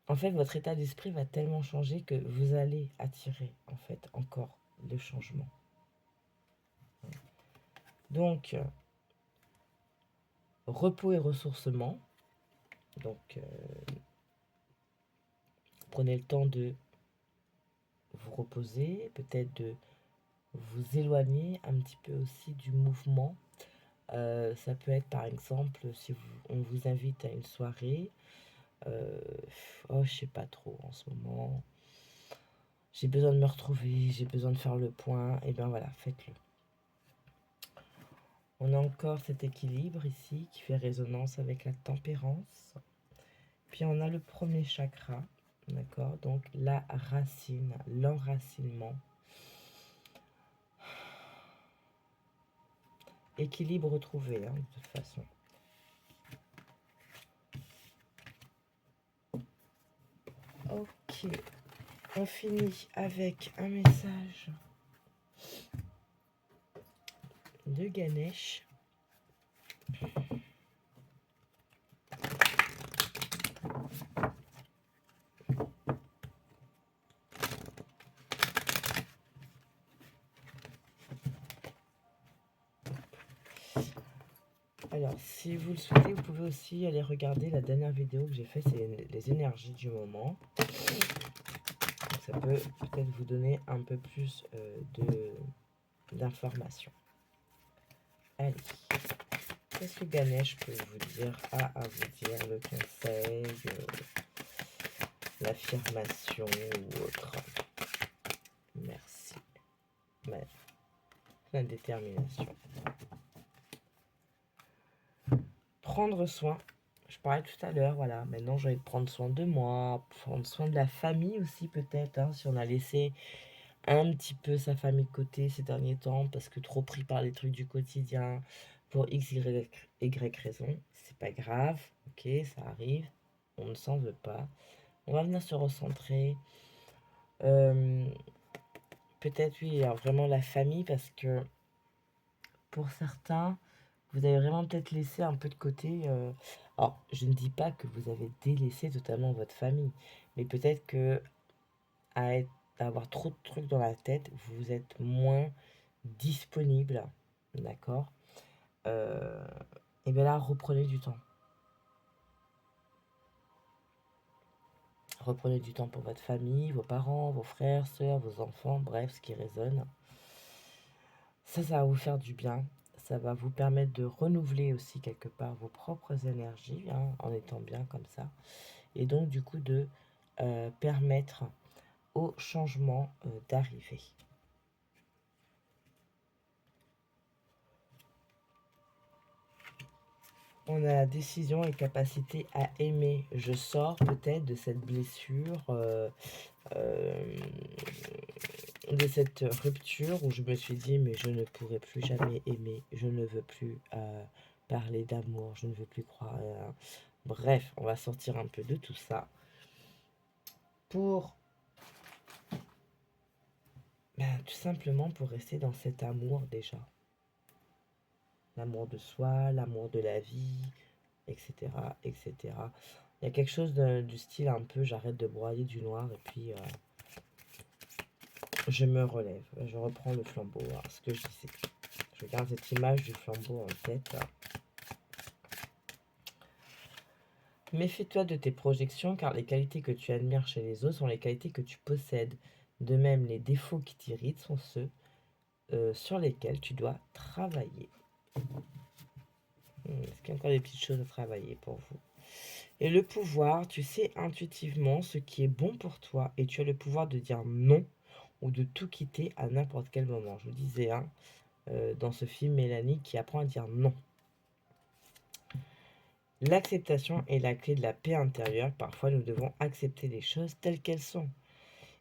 en fait, votre état d'esprit va tellement changer que vous allez attirer, en fait, encore le changement. Donc, repos et ressourcement. Donc, prenez le temps de vous reposer, peut-être de vous éloigner un petit peu aussi du mouvement. Ça peut être par exemple si on vous invite à une soirée, oh je sais pas trop en ce moment, j'ai besoin de me retrouver, j'ai besoin de faire le point, et bien voilà, faites-le. On a encore cet équilibre ici qui fait résonance avec la tempérance. Puis on a le premier chakra, d'accord, donc la racine, l'enracinement. Équilibre retrouvé, hein, de toute façon. Ok, on finit avec un message de Ganesh. Alors, si vous le souhaitez, vous pouvez aussi aller regarder la dernière vidéo que j'ai faite, c'est les énergies du moment. Ça peut peut-être vous donner un peu plus d'informations. Allez, qu'est-ce que Ganesh peut vous dire, à vous dire, le conseil, l'affirmation ou autre? Merci. Ouais. La détermination. Prendre soin. Je parlais tout à l'heure, voilà. Maintenant, j'ai envie de prendre soin de moi, prendre soin de la famille aussi, peut-être. Hein, si on a laissé un petit peu sa famille de côté ces derniers temps, parce que trop pris par les trucs du quotidien, pour X, Y raison, c'est pas grave. Ok, ça arrive. On ne s'en veut pas. On va venir se recentrer. Peut-être, oui, alors vraiment la famille, parce que pour certains, vous avez vraiment peut-être laissé un peu de côté. Alors, je ne dis pas que vous avez délaissé totalement votre famille, mais peut-être que à avoir trop de trucs dans la tête, vous êtes moins disponible, d'accord? Et bien là, reprenez du temps. Reprenez du temps pour votre famille, vos parents, vos frères, sœurs, vos enfants, bref, ce qui résonne. Ça va vous faire du bien. Ça va vous permettre de renouveler aussi quelque part vos propres énergies, hein, en étant bien comme ça. Et donc, du coup, de permettre au changement d'arriver. On a la décision et capacité à aimer. Je sors peut-être de cette blessure, de cette rupture où je me suis dit mais je ne pourrai plus jamais aimer, je ne veux plus parler d'amour, je ne veux plus croire. Bref, on va sortir un peu de tout ça pour tout simplement pour rester dans cet amour déjà. L'amour de soi, l'amour de la vie, etc., etc. Il y a quelque chose du style un peu, j'arrête de broyer du noir et puis je me relève, je reprends le flambeau. Alors, ce que je disais, je garde cette image du flambeau en tête. Méfie-toi de tes projections car les qualités que tu admires chez les autres sont les qualités que tu possèdes. De même, les défauts qui t'irritent sont ceux sur lesquels tu dois travailler. Est-ce qu'il y a encore des petites choses à travailler pour vous? Et le pouvoir, tu sais intuitivement ce qui est bon pour toi et tu as le pouvoir de dire non ou de tout quitter à n'importe quel moment. Je vous disais, hein, dans ce film, Mélanie qui apprend à dire non. L'acceptation est la clé de la paix intérieure. Parfois, nous devons accepter les choses telles qu'elles sont.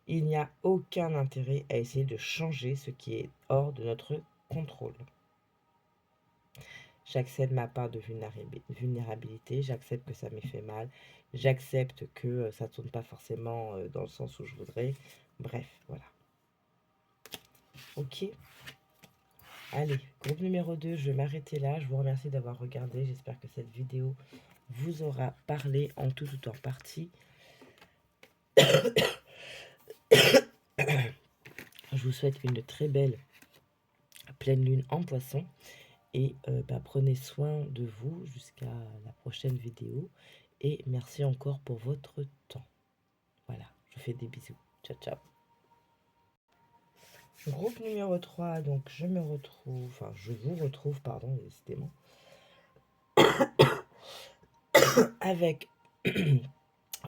Il n'y a aucun intérêt à essayer de changer ce qui est hors de notre contrôle. J'accepte ma part de vulnérabilité, j'accepte que ça m'ait fait mal, j'accepte que ça ne tourne pas forcément dans le sens où je voudrais. Bref, voilà. Ok. Allez, groupe numéro 2, je vais m'arrêter là. Je vous remercie d'avoir regardé. J'espère que cette vidéo vous aura parlé en tout ou en partie. Je vous souhaite une très belle pleine lune en poisson. Et prenez soin de vous jusqu'à la prochaine vidéo. Et merci encore pour votre temps. Voilà, je vous fais des bisous. Ciao, ciao. Groupe numéro 3, donc je vous retrouve, pardon, décidément, avec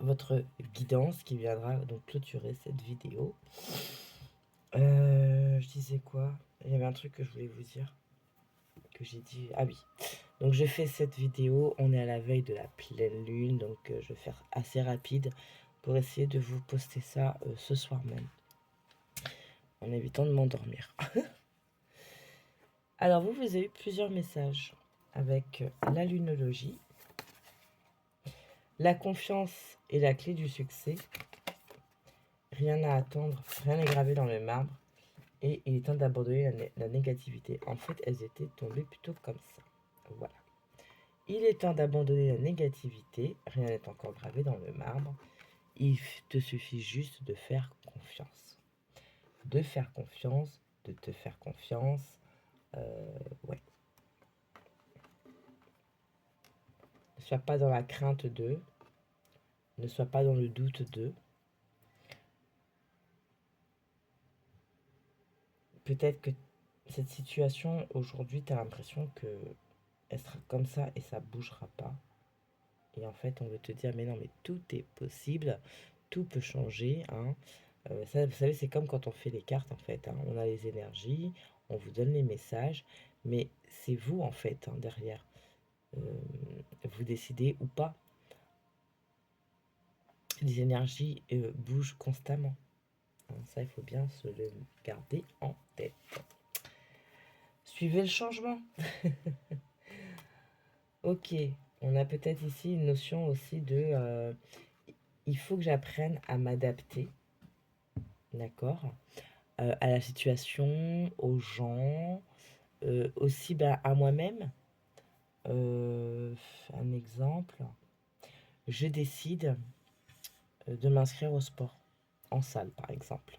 votre guidance qui viendra donc clôturer cette vidéo. Je disais quoi? Il y avait un truc que je voulais vous dire, que j'ai dit, ah oui. Donc je fais cette vidéo, on est à la veille de la pleine lune, donc je vais faire assez rapide pour essayer de vous poster ça ce soir même, en évitant de m'endormir. Alors vous avez eu plusieurs messages avec la lunologie, la confiance est la clé du succès, rien à attendre, rien n'est gravé dans le marbre, Et il est temps d'abandonner la négativité. En fait, elles étaient tombées plutôt comme ça. Voilà. Il est temps d'abandonner la négativité. Rien n'est encore gravé dans le marbre. Il te suffit juste de faire confiance. De faire confiance, de te faire confiance. Ouais. Ne sois pas dans la crainte de. Ne sois pas dans le doute de. Peut-être que cette situation, aujourd'hui, tu as l'impression que elle sera comme ça et ça bougera pas. Et en fait, on veut te dire, mais non, mais tout est possible, tout peut changer. Hein. Ça, vous savez, c'est comme quand on fait les cartes, en fait. Hein. On a les énergies, on vous donne les messages, mais c'est vous, en fait, hein, derrière. Vous décidez ou pas. Les énergies bougent constamment. Hein, ça, il faut bien se le garder en tête. Suivez le changement. Ok, on a peut-être ici une notion aussi de il faut que j'apprenne à m'adapter, d'accord, à la situation, aux gens, aussi à moi-même. Un exemple, je décide de m'inscrire au sport, en salle par exemple.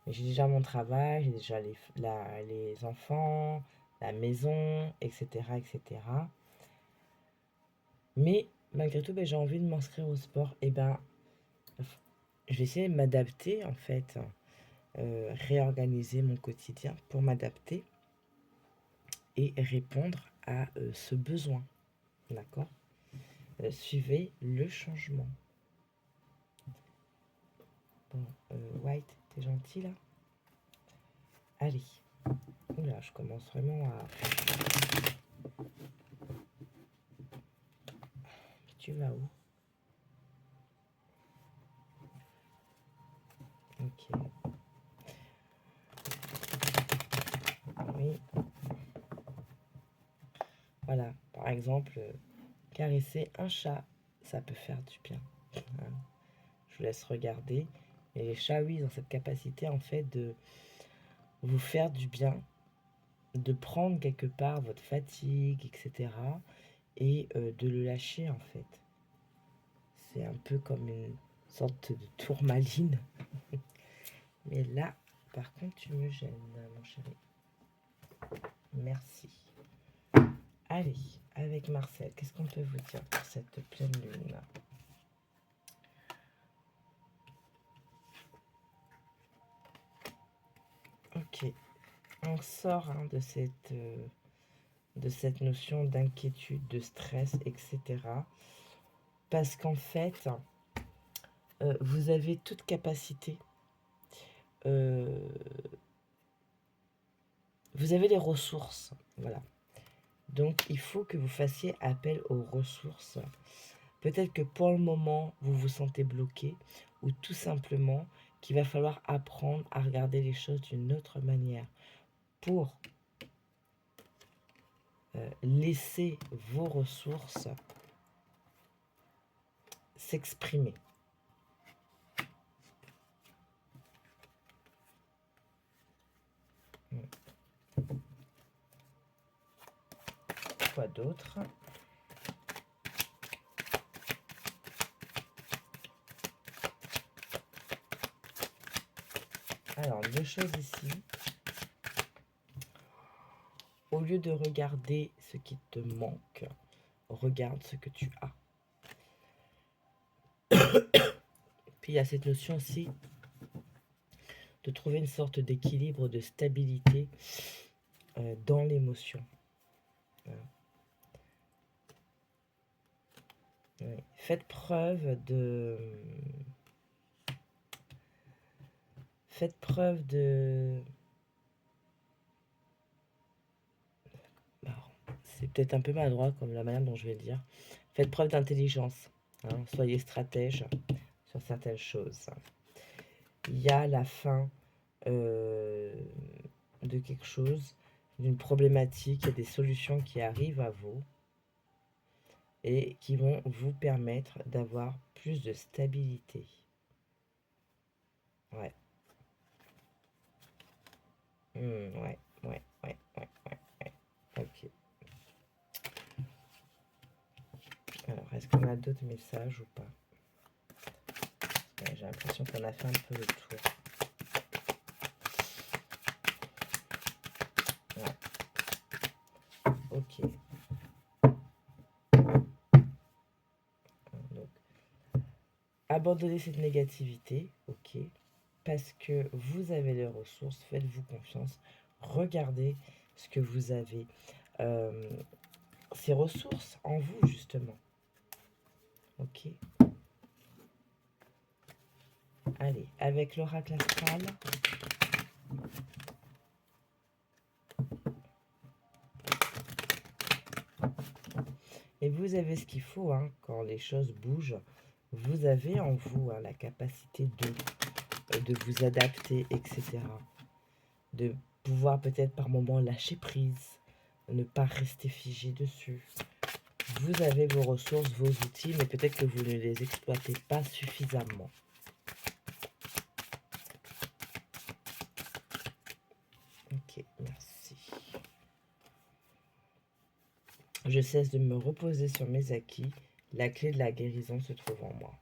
J'ai déjà mon travail, j'ai déjà les enfants, la maison, etc., etc. Mais malgré tout, j'ai envie de m'inscrire au sport. Et je vais essayer de m'adapter en fait, réorganiser mon quotidien pour m'adapter et répondre à ce besoin. D'accord. Suivez le changement. Bon, White, t'es gentil là. Allez. Oula, je commence vraiment à... Tu vas où? Ok. Oui. Voilà. Par exemple, caresser un chat, ça peut faire du bien. Hein. Je vous laisse regarder. Et les chats, oui, ils ont cette capacité en fait de vous faire du bien, de prendre quelque part votre fatigue, etc. et de le lâcher en fait. C'est un peu comme une sorte de tourmaline. Mais là, par contre, tu me gênes, mon chéri. Merci. Allez, avec Marcel, qu'est-ce qu'on peut vous dire pour cette pleine lune? Ok, on sort hein, de cette notion d'inquiétude, de stress, etc. Parce qu'en fait, vous avez toute capacité. Vous avez les ressources. Voilà. Donc, il faut que vous fassiez appel aux ressources. Peut-être que pour le moment, vous vous sentez bloqué ou tout simplement qu'il va falloir apprendre à regarder les choses d'une autre manière pour laisser vos ressources s'exprimer. Quoi d'autre? Alors, deux choses ici. Au lieu de regarder ce qui te manque, regarde ce que tu as. Puis il y a cette notion aussi de trouver une sorte d'équilibre, de stabilité dans l'émotion. Faites preuve de... Faites preuve de... C'est peut-être un peu maladroit comme la manière dont je vais le dire. Faites preuve d'intelligence. Hein, soyez stratège sur certaines choses. Il y a la fin de quelque chose, d'une problématique, il y a des solutions qui arrivent à vous et qui vont vous permettre d'avoir plus de stabilité. Ouais. d'autres messages ou pas? J'ai l'impression qu'on a fait un peu le tour. Ouais. Ok. Donc, abandonnez cette négativité, ok, parce que vous avez les ressources, faites-vous confiance, regardez ce que vous avez, ces ressources en vous, justement. Ok. Allez, avec l'oracle astral. Et vous avez ce qu'il faut, hein, quand les choses bougent. Vous avez en vous, hein, la capacité de vous adapter, etc. De pouvoir peut-être par moments lâcher prise, ne pas rester figé dessus. Vous avez vos ressources, vos outils, mais peut-être que vous ne les exploitez pas suffisamment. Ok, merci. Je cesse de me reposer sur mes acquis. La clé de la guérison se trouve en moi.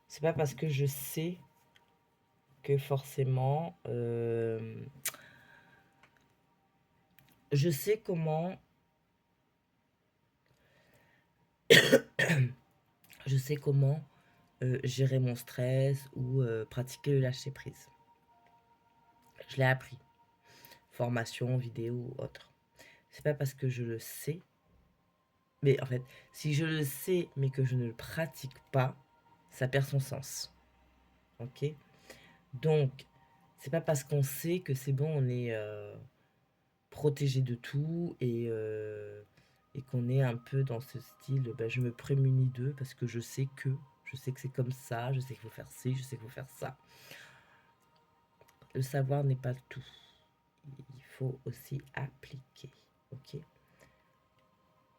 C'est pas parce que je sais que forcément... je sais comment... je sais comment gérer mon stress ou pratiquer le lâcher-prise. Je l'ai appris. Formation, vidéo ou autre. C'est pas parce que je le sais. Mais en fait, si je le sais mais que je ne le pratique pas, ça perd son sens. Ok? Donc, c'est pas parce qu'on sait que c'est bon, on est protégé de tout et qu'on est un peu dans ce style, ben, je me prémunis d'eux parce que je sais que c'est comme ça, je sais qu'il faut faire ci, je sais qu'il faut faire ça. Le savoir n'est pas tout. Il faut aussi appliquer, ok?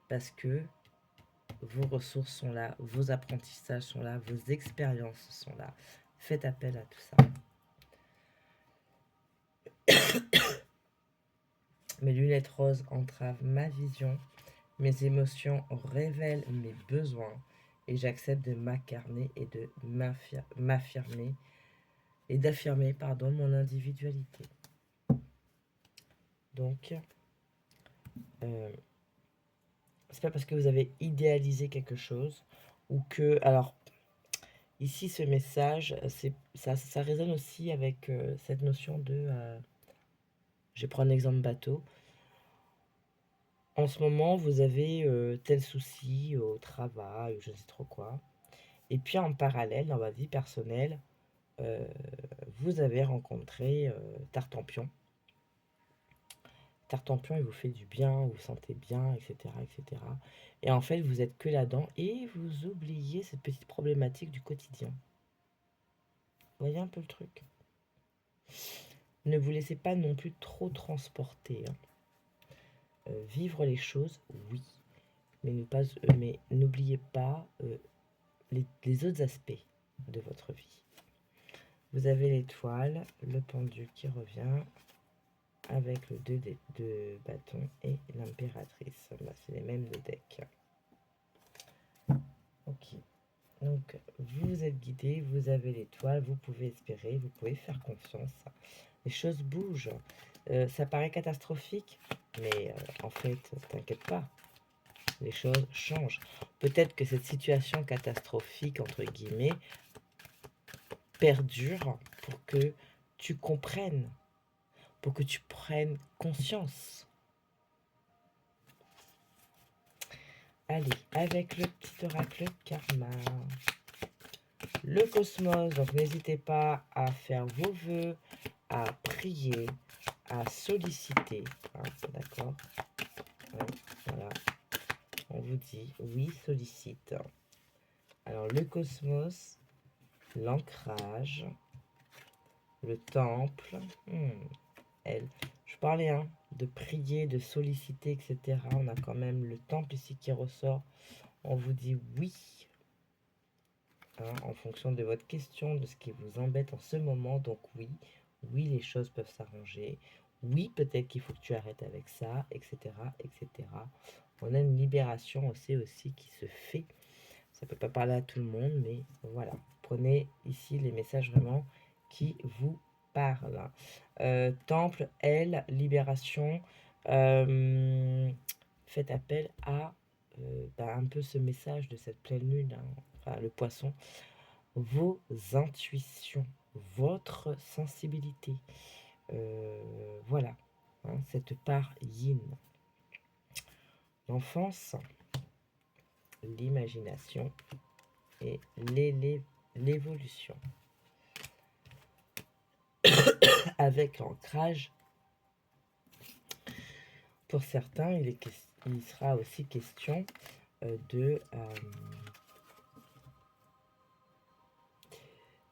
Parce que vos ressources sont là, vos apprentissages sont là, vos expériences sont là. Faites appel à tout ça. Mes lunettes roses entravent ma vision. Mes émotions révèlent mes besoins. Et j'accepte de m'incarner et de m'affirmer et d'affirmer, pardon, mon individualité. Donc, c'est pas parce que vous avez idéalisé quelque chose ou que... Alors, ici, ce message, ça résonne aussi avec cette notion de... je vais prendre un exemple bateau. En ce moment, vous avez tel souci au travail ou je ne sais trop quoi. Et puis, en parallèle, dans votre vie personnelle, vous avez rencontré Tartampion. Tartampion, il vous fait du bien, vous vous sentez bien, etc., etc. Et en fait, vous êtes que là-dedans et vous oubliez cette petite problématique du quotidien. Vous voyez un peu le truc? Ne vous laissez pas non plus trop transporter. Hein. Vivre les choses, oui, mais n'oubliez pas les autres aspects de votre vie. Vous avez l'étoile, le pendu qui revient, avec le 2 de bâton et l'impératrice. Bah, c'est les mêmes de deck. Ok. Donc, vous êtes guidé, vous avez l'étoile, vous pouvez espérer, vous pouvez faire confiance. Les choses bougent. Ça paraît catastrophique, mais en fait, t'inquiète pas. Les choses changent. Peut-être que cette situation catastrophique, entre guillemets, perdure pour que tu comprennes, pour que tu prennes conscience. Allez, avec le petit oracle karma. Le cosmos, donc n'hésitez pas à faire vos vœux, à prier, à solliciter. Hein, d'accord? Ouais, voilà. On vous dit, oui, sollicite. Alors, le cosmos, l'ancrage, le temple, elle. Je parlais de prier, de solliciter, etc. On a quand même le temple ici qui ressort. On vous dit oui. Hein, en fonction de votre question, de ce qui vous embête en ce moment. Donc oui, oui, les choses peuvent s'arranger. oui, peut-être qu'il faut que tu arrêtes avec ça, etc., etc. On a une libération aussi qui se fait. Ça ne peut pas parler à tout le monde, mais voilà. Prenez ici les messages vraiment qui vous parlent. Temple, elle, libération. Faites appel à un peu ce message de cette pleine lune, hein, enfin le poisson. Vos intuitions, votre sensibilité. Voilà, hein, cette part yin. L'enfance, l'imagination et l'évolution. Avec l'ancrage, pour certains, il sera aussi question de...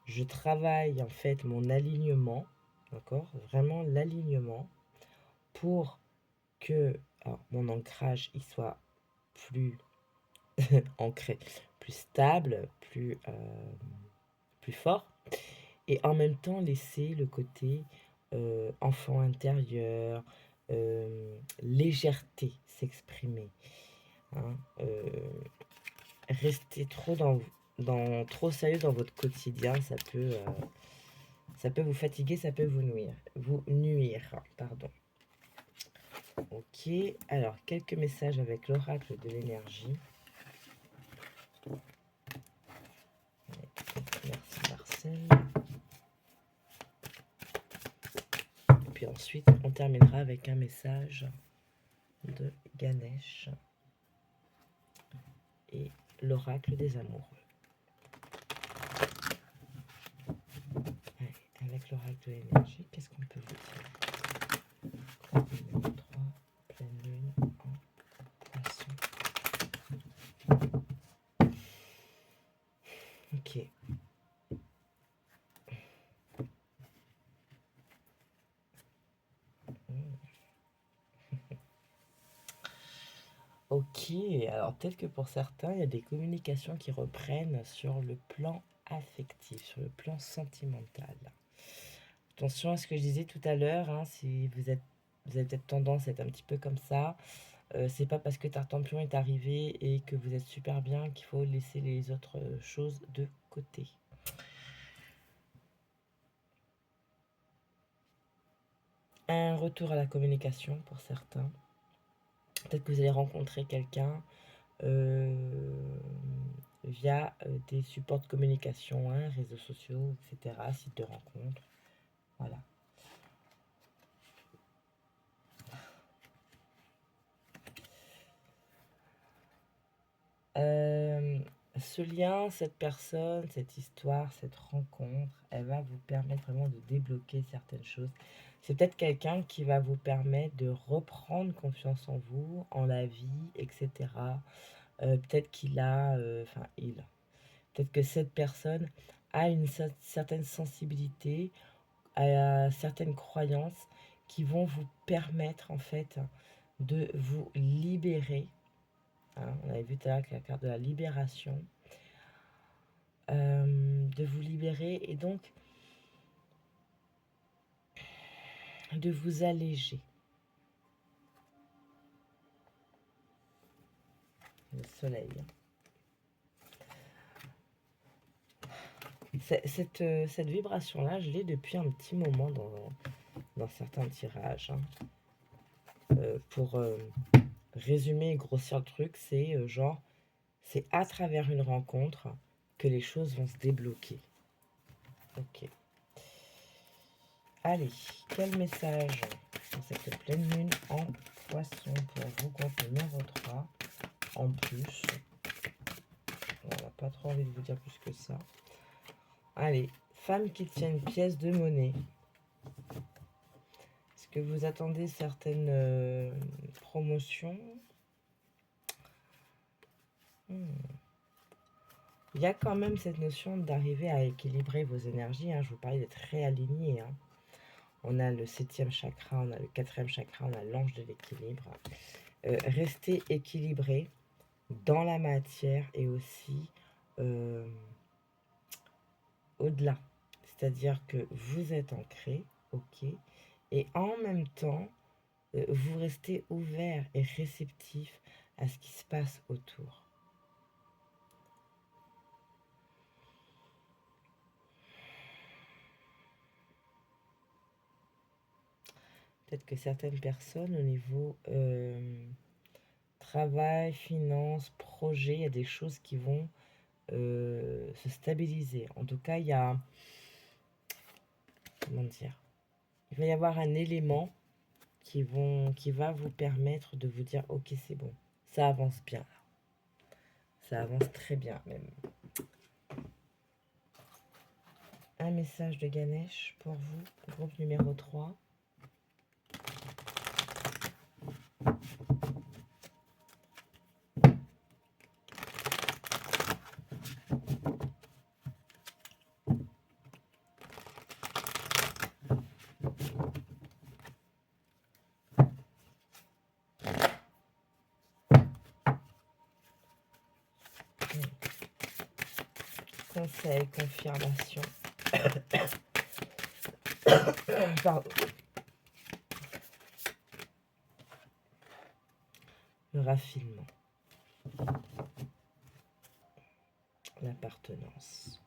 je travaille en fait mon alignement, d'accord? Vraiment l'alignement pour que mon ancrage il soit plus ancré, plus stable, plus fort. Et en même temps laisser le côté enfant intérieur, légèreté s'exprimer. Hein, rester trop trop sérieux dans votre quotidien, ça peut vous fatiguer, ça peut vous nuire, pardon. Ok, alors quelques messages avec l'oracle de l'énergie. Merci Marcel. Et puis ensuite, on terminera avec un message de Ganesh et l'oracle des amoureux. Allez, avec l'oracle de l'énergie, qu'est-ce qu'on peut vous dire? Numéro 3, pleine lune en poisson. Ok. Ok, alors peut-être que pour certains, il y a des communications qui reprennent sur le plan affectif, sur le plan sentimental. Attention à ce que je disais tout à l'heure, hein, si vous avez peut-être tendance à être un petit peu comme ça, c'est pas parce que Tartampion est arrivé et que vous êtes super bien qu'il faut laisser les autres choses de côté. Un retour à la communication pour certains. Peut-être que vous allez rencontrer quelqu'un via des supports de communication, hein, réseaux sociaux, etc., sites de rencontres. Voilà. Ce lien, cette personne, cette histoire, cette rencontre, elle va vous permettre vraiment de débloquer certaines choses. C'est peut-être quelqu'un qui va vous permettre de reprendre confiance en vous, en la vie, etc. Peut-être qu'il a, peut-être que cette personne a une certaine sensibilité, à certaines croyances qui vont vous permettre en fait de vous libérer. Hein, on avait vu tout à l'heure la carte de la libération. De vous libérer et donc de vous alléger. Le soleil. Cette vibration-là, je l'ai depuis un petit moment dans certains tirages. Hein. Pour résumer et grossir le truc, c'est c'est à travers une rencontre que les choses vont se débloquer. Ok. Allez, quel message dans cette pleine lune en poisson pour vous compte numéro 3 en plus. On n'a pas trop envie de vous dire plus que ça. Allez, femme qui tient une pièce de monnaie. Est-ce que vous attendez certaines promotions? Il y a quand même cette notion d'arriver à équilibrer vos énergies. Hein. Je vous parlais d'être réaligné. Hein. On a le 7e chakra, on a le 4e chakra, on a l'ange de l'équilibre. Restez équilibré dans la matière et aussi au-delà. C'est-à-dire que vous êtes ancré, ok, Et en même temps, vous restez ouvert et réceptif à ce qui se passe autour. Peut-être que certaines personnes, au niveau travail, finances, projet, il y a des choses qui vont se stabiliser. En tout cas, il y a, comment dire, il va y avoir un élément qui va vous permettre de vous dire, ok, c'est bon, ça avance bien. Ça avance très bien même. Un message de Ganesh pour vous, groupe numéro 3. Conseil, confirmation. Pardon. Le raffinement. L'appartenance.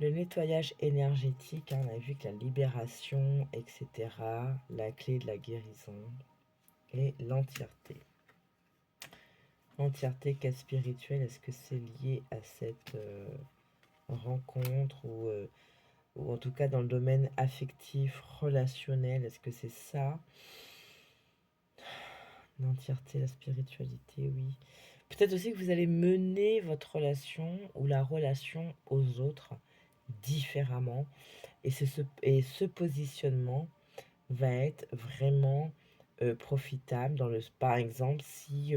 Le nettoyage énergétique, hein, on a vu que la libération, etc., la clé de la guérison et l'entièreté. Entièreté, quête spirituelle, est-ce que c'est lié à cette rencontre ou en tout cas dans le domaine affectif, relationnel, est-ce que c'est ça? L'entièreté, la spiritualité, oui. Peut-être aussi que vous allez mener votre relation ou la relation aux autres différemment. Et ce positionnement va être vraiment profitable. Par exemple, si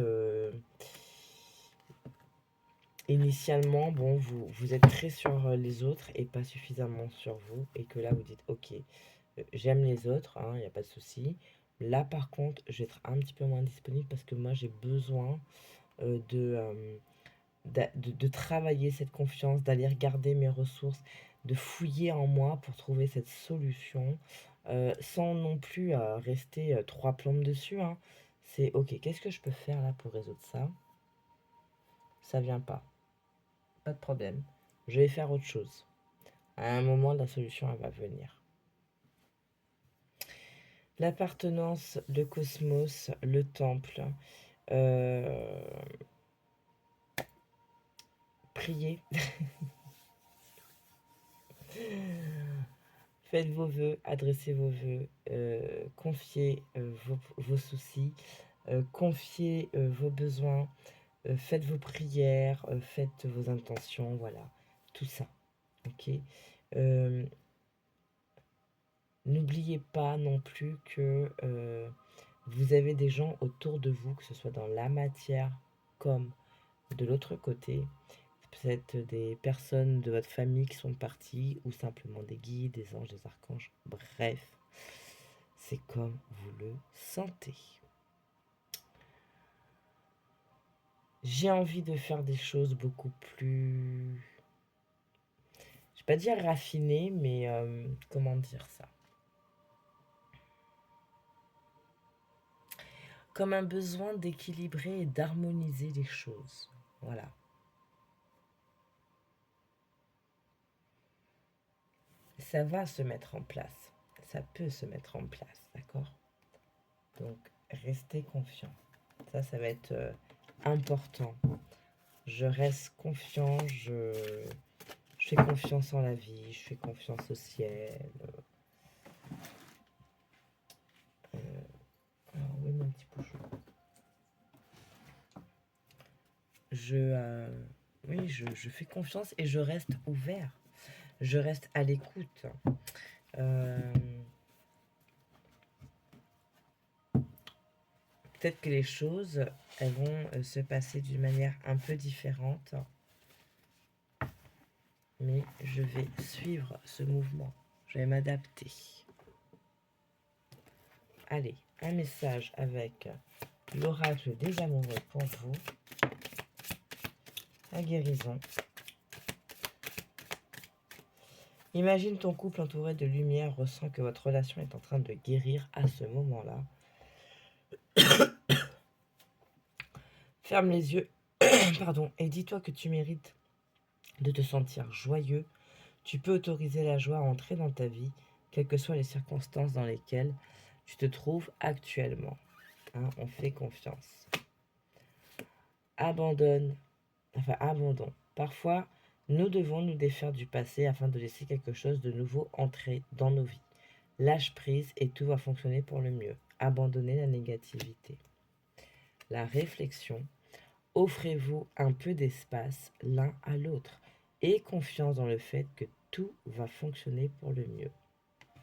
initialement, bon, vous êtes très sur les autres et pas suffisamment sur vous, et que là vous dites, ok, j'aime les autres, il n'y a pas de souci. Là, par contre, je vais être un petit peu moins disponible parce que moi, j'ai besoin de travailler cette confiance, d'aller regarder mes ressources, de fouiller en moi pour trouver cette solution, sans non plus rester trois plombes dessus. Hein. C'est ok, qu'est-ce que je peux faire là pour résoudre ça? Ça vient pas. Pas de problème. Je vais faire autre chose. À un moment, la solution, elle va venir. L'appartenance, le cosmos, le temple. Priez. Faites vos vœux, adressez vos vœux, confiez vos soucis, confiez vos besoins, faites vos prières, faites vos intentions, voilà, tout ça. Ok. N'oubliez pas non plus que vous avez des gens autour de vous, que ce soit dans la matière comme de l'autre côté. Peut-être des personnes de votre famille qui sont parties, ou simplement des guides, des anges, des archanges. Bref, c'est comme vous le sentez. J'ai envie de faire des choses beaucoup plus... Je vais pas dire raffinées, mais comment dire ça? Comme un besoin d'équilibrer et d'harmoniser les choses. Voilà. Ça va se mettre en place. Ça peut se mettre en place, d'accord? Donc, restez confiant. Ça va être important. Je reste confiant, je fais confiance en la vie, je fais confiance au ciel. Alors, oui, mon petit bouchon. Je fais confiance et je reste ouvert. Je reste à l'écoute. Peut-être que les choses, elles vont se passer d'une manière un peu différente. Mais je vais suivre ce mouvement. Je vais m'adapter. Allez, un message avec l'oracle des amoureux pour vous. La guérison. Imagine ton couple entouré de lumière, ressent que votre relation est en train de guérir à ce moment-là. Ferme les yeux, pardon, et dis-toi que tu mérites de te sentir joyeux. Tu peux autoriser la joie à entrer dans ta vie, quelles que soient les circonstances dans lesquelles tu te trouves actuellement. Hein, on fait confiance. Abandon. Parfois, nous devons nous défaire du passé afin de laisser quelque chose de nouveau entrer dans nos vies. Lâche prise et tout va fonctionner pour le mieux. Abandonnez la négativité. La réflexion. Offrez-vous un peu d'espace l'un à l'autre et confiance dans le fait que tout va fonctionner pour le mieux.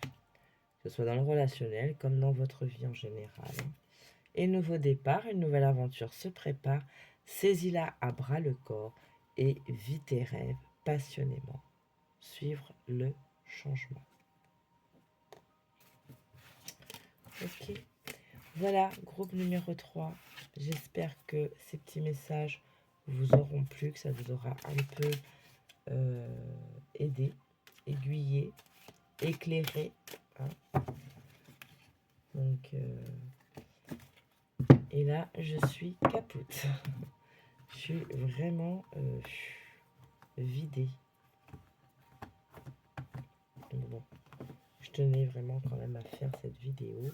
Que ce soit dans le relationnel comme dans votre vie en général. Et nouveau départ, une nouvelle aventure se prépare. Saisis-la à bras le corps et vis tes rêves passionnément. Suivre le changement. Ok. Voilà, groupe numéro 3. J'espère que ces petits messages vous auront plu, que ça vous aura un peu aidé, aiguillé, éclairé. Hein. Donc, et là, je suis capote. Je suis vraiment vidée. Donc bon, je tenais vraiment quand même à faire cette vidéo.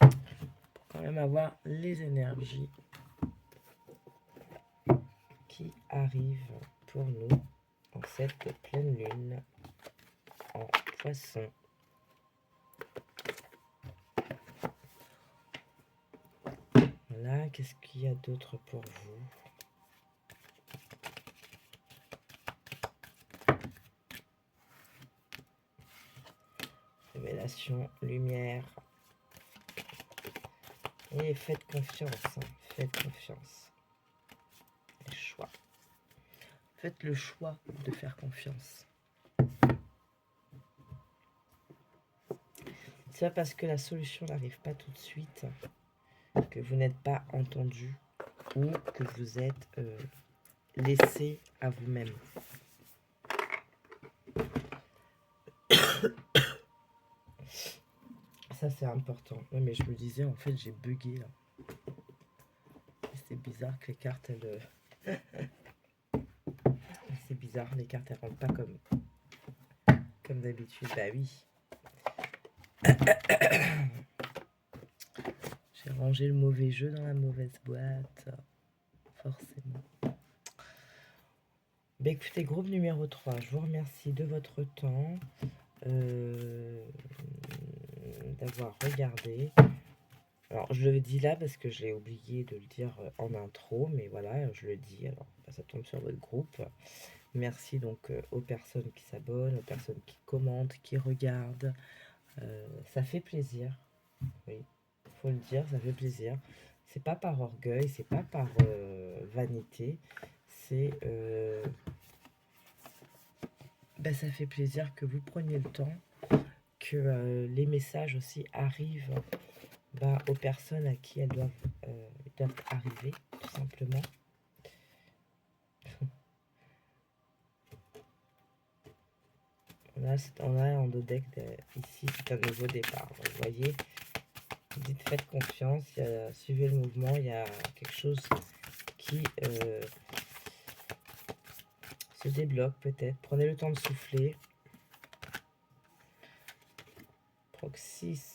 Pour quand même avoir les énergies qui arrivent pour nous en cette pleine lune en Poisson. Voilà, qu'est-ce qu'il y a d'autre pour vous? Révélation, lumière. Et faites confiance, hein. Faites confiance. Les choix. Faites le choix de faire confiance. C'est pas parce que la solution n'arrive pas tout de suite que vous n'êtes pas entendu ou que vous êtes laissé à vous-même. Ça, c'est important. Ouais, mais je me disais, en fait, j'ai bugué là. C'est bizarre que les cartes, elles... c'est bizarre, les cartes, elles rentrent pas comme d'habitude. Bah oui. J'ai rangé le mauvais jeu dans la mauvaise boîte. Forcément. Bah écoutez, groupe numéro 3, je vous remercie de votre temps, d'avoir regardé. Alors, je le dis là parce que j'ai oublié de le dire en intro, mais voilà, je le dis, alors ça tombe sur votre groupe. Merci donc aux personnes qui s'abonnent, aux personnes qui commentent, qui regardent. Ça fait plaisir, oui, faut le dire, ça fait plaisir. C'est pas par orgueil, c'est pas par vanité, c'est... ça fait plaisir que vous preniez le temps, que les messages aussi arrivent aux personnes à qui elles doivent arriver, tout simplement. On a un deck ici, c'est un nouveau départ. Donc, vous voyez, dites faites confiance, suivez le mouvement, il y a quelque chose qui se débloque peut-être. Prenez le temps de souffler.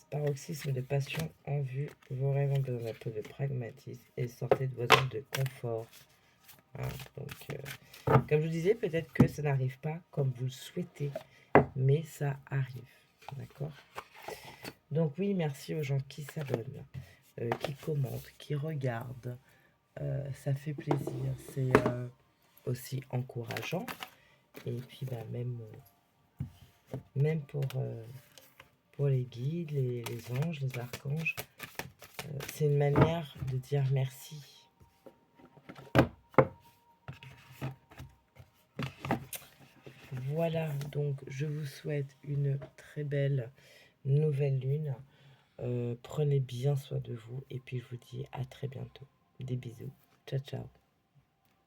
Paroxysme de passion en vue, vos rêves ont besoin d'un peu de pragmatisme et sortez de vos zones de confort. Hein, donc, comme je vous disais, peut-être que ça n'arrive pas comme vous le souhaitez, mais ça arrive. D'accord? Donc oui, merci aux gens qui s'abonnent, qui commentent, qui regardent. Ça fait plaisir, c'est aussi encourageant. Et puis même pour les guides, les anges, les archanges, c'est une manière de dire merci. Voilà, donc je vous souhaite une très belle nouvelle lune. Prenez bien soin de vous et puis je vous dis à très bientôt. Des bisous. Ciao, ciao.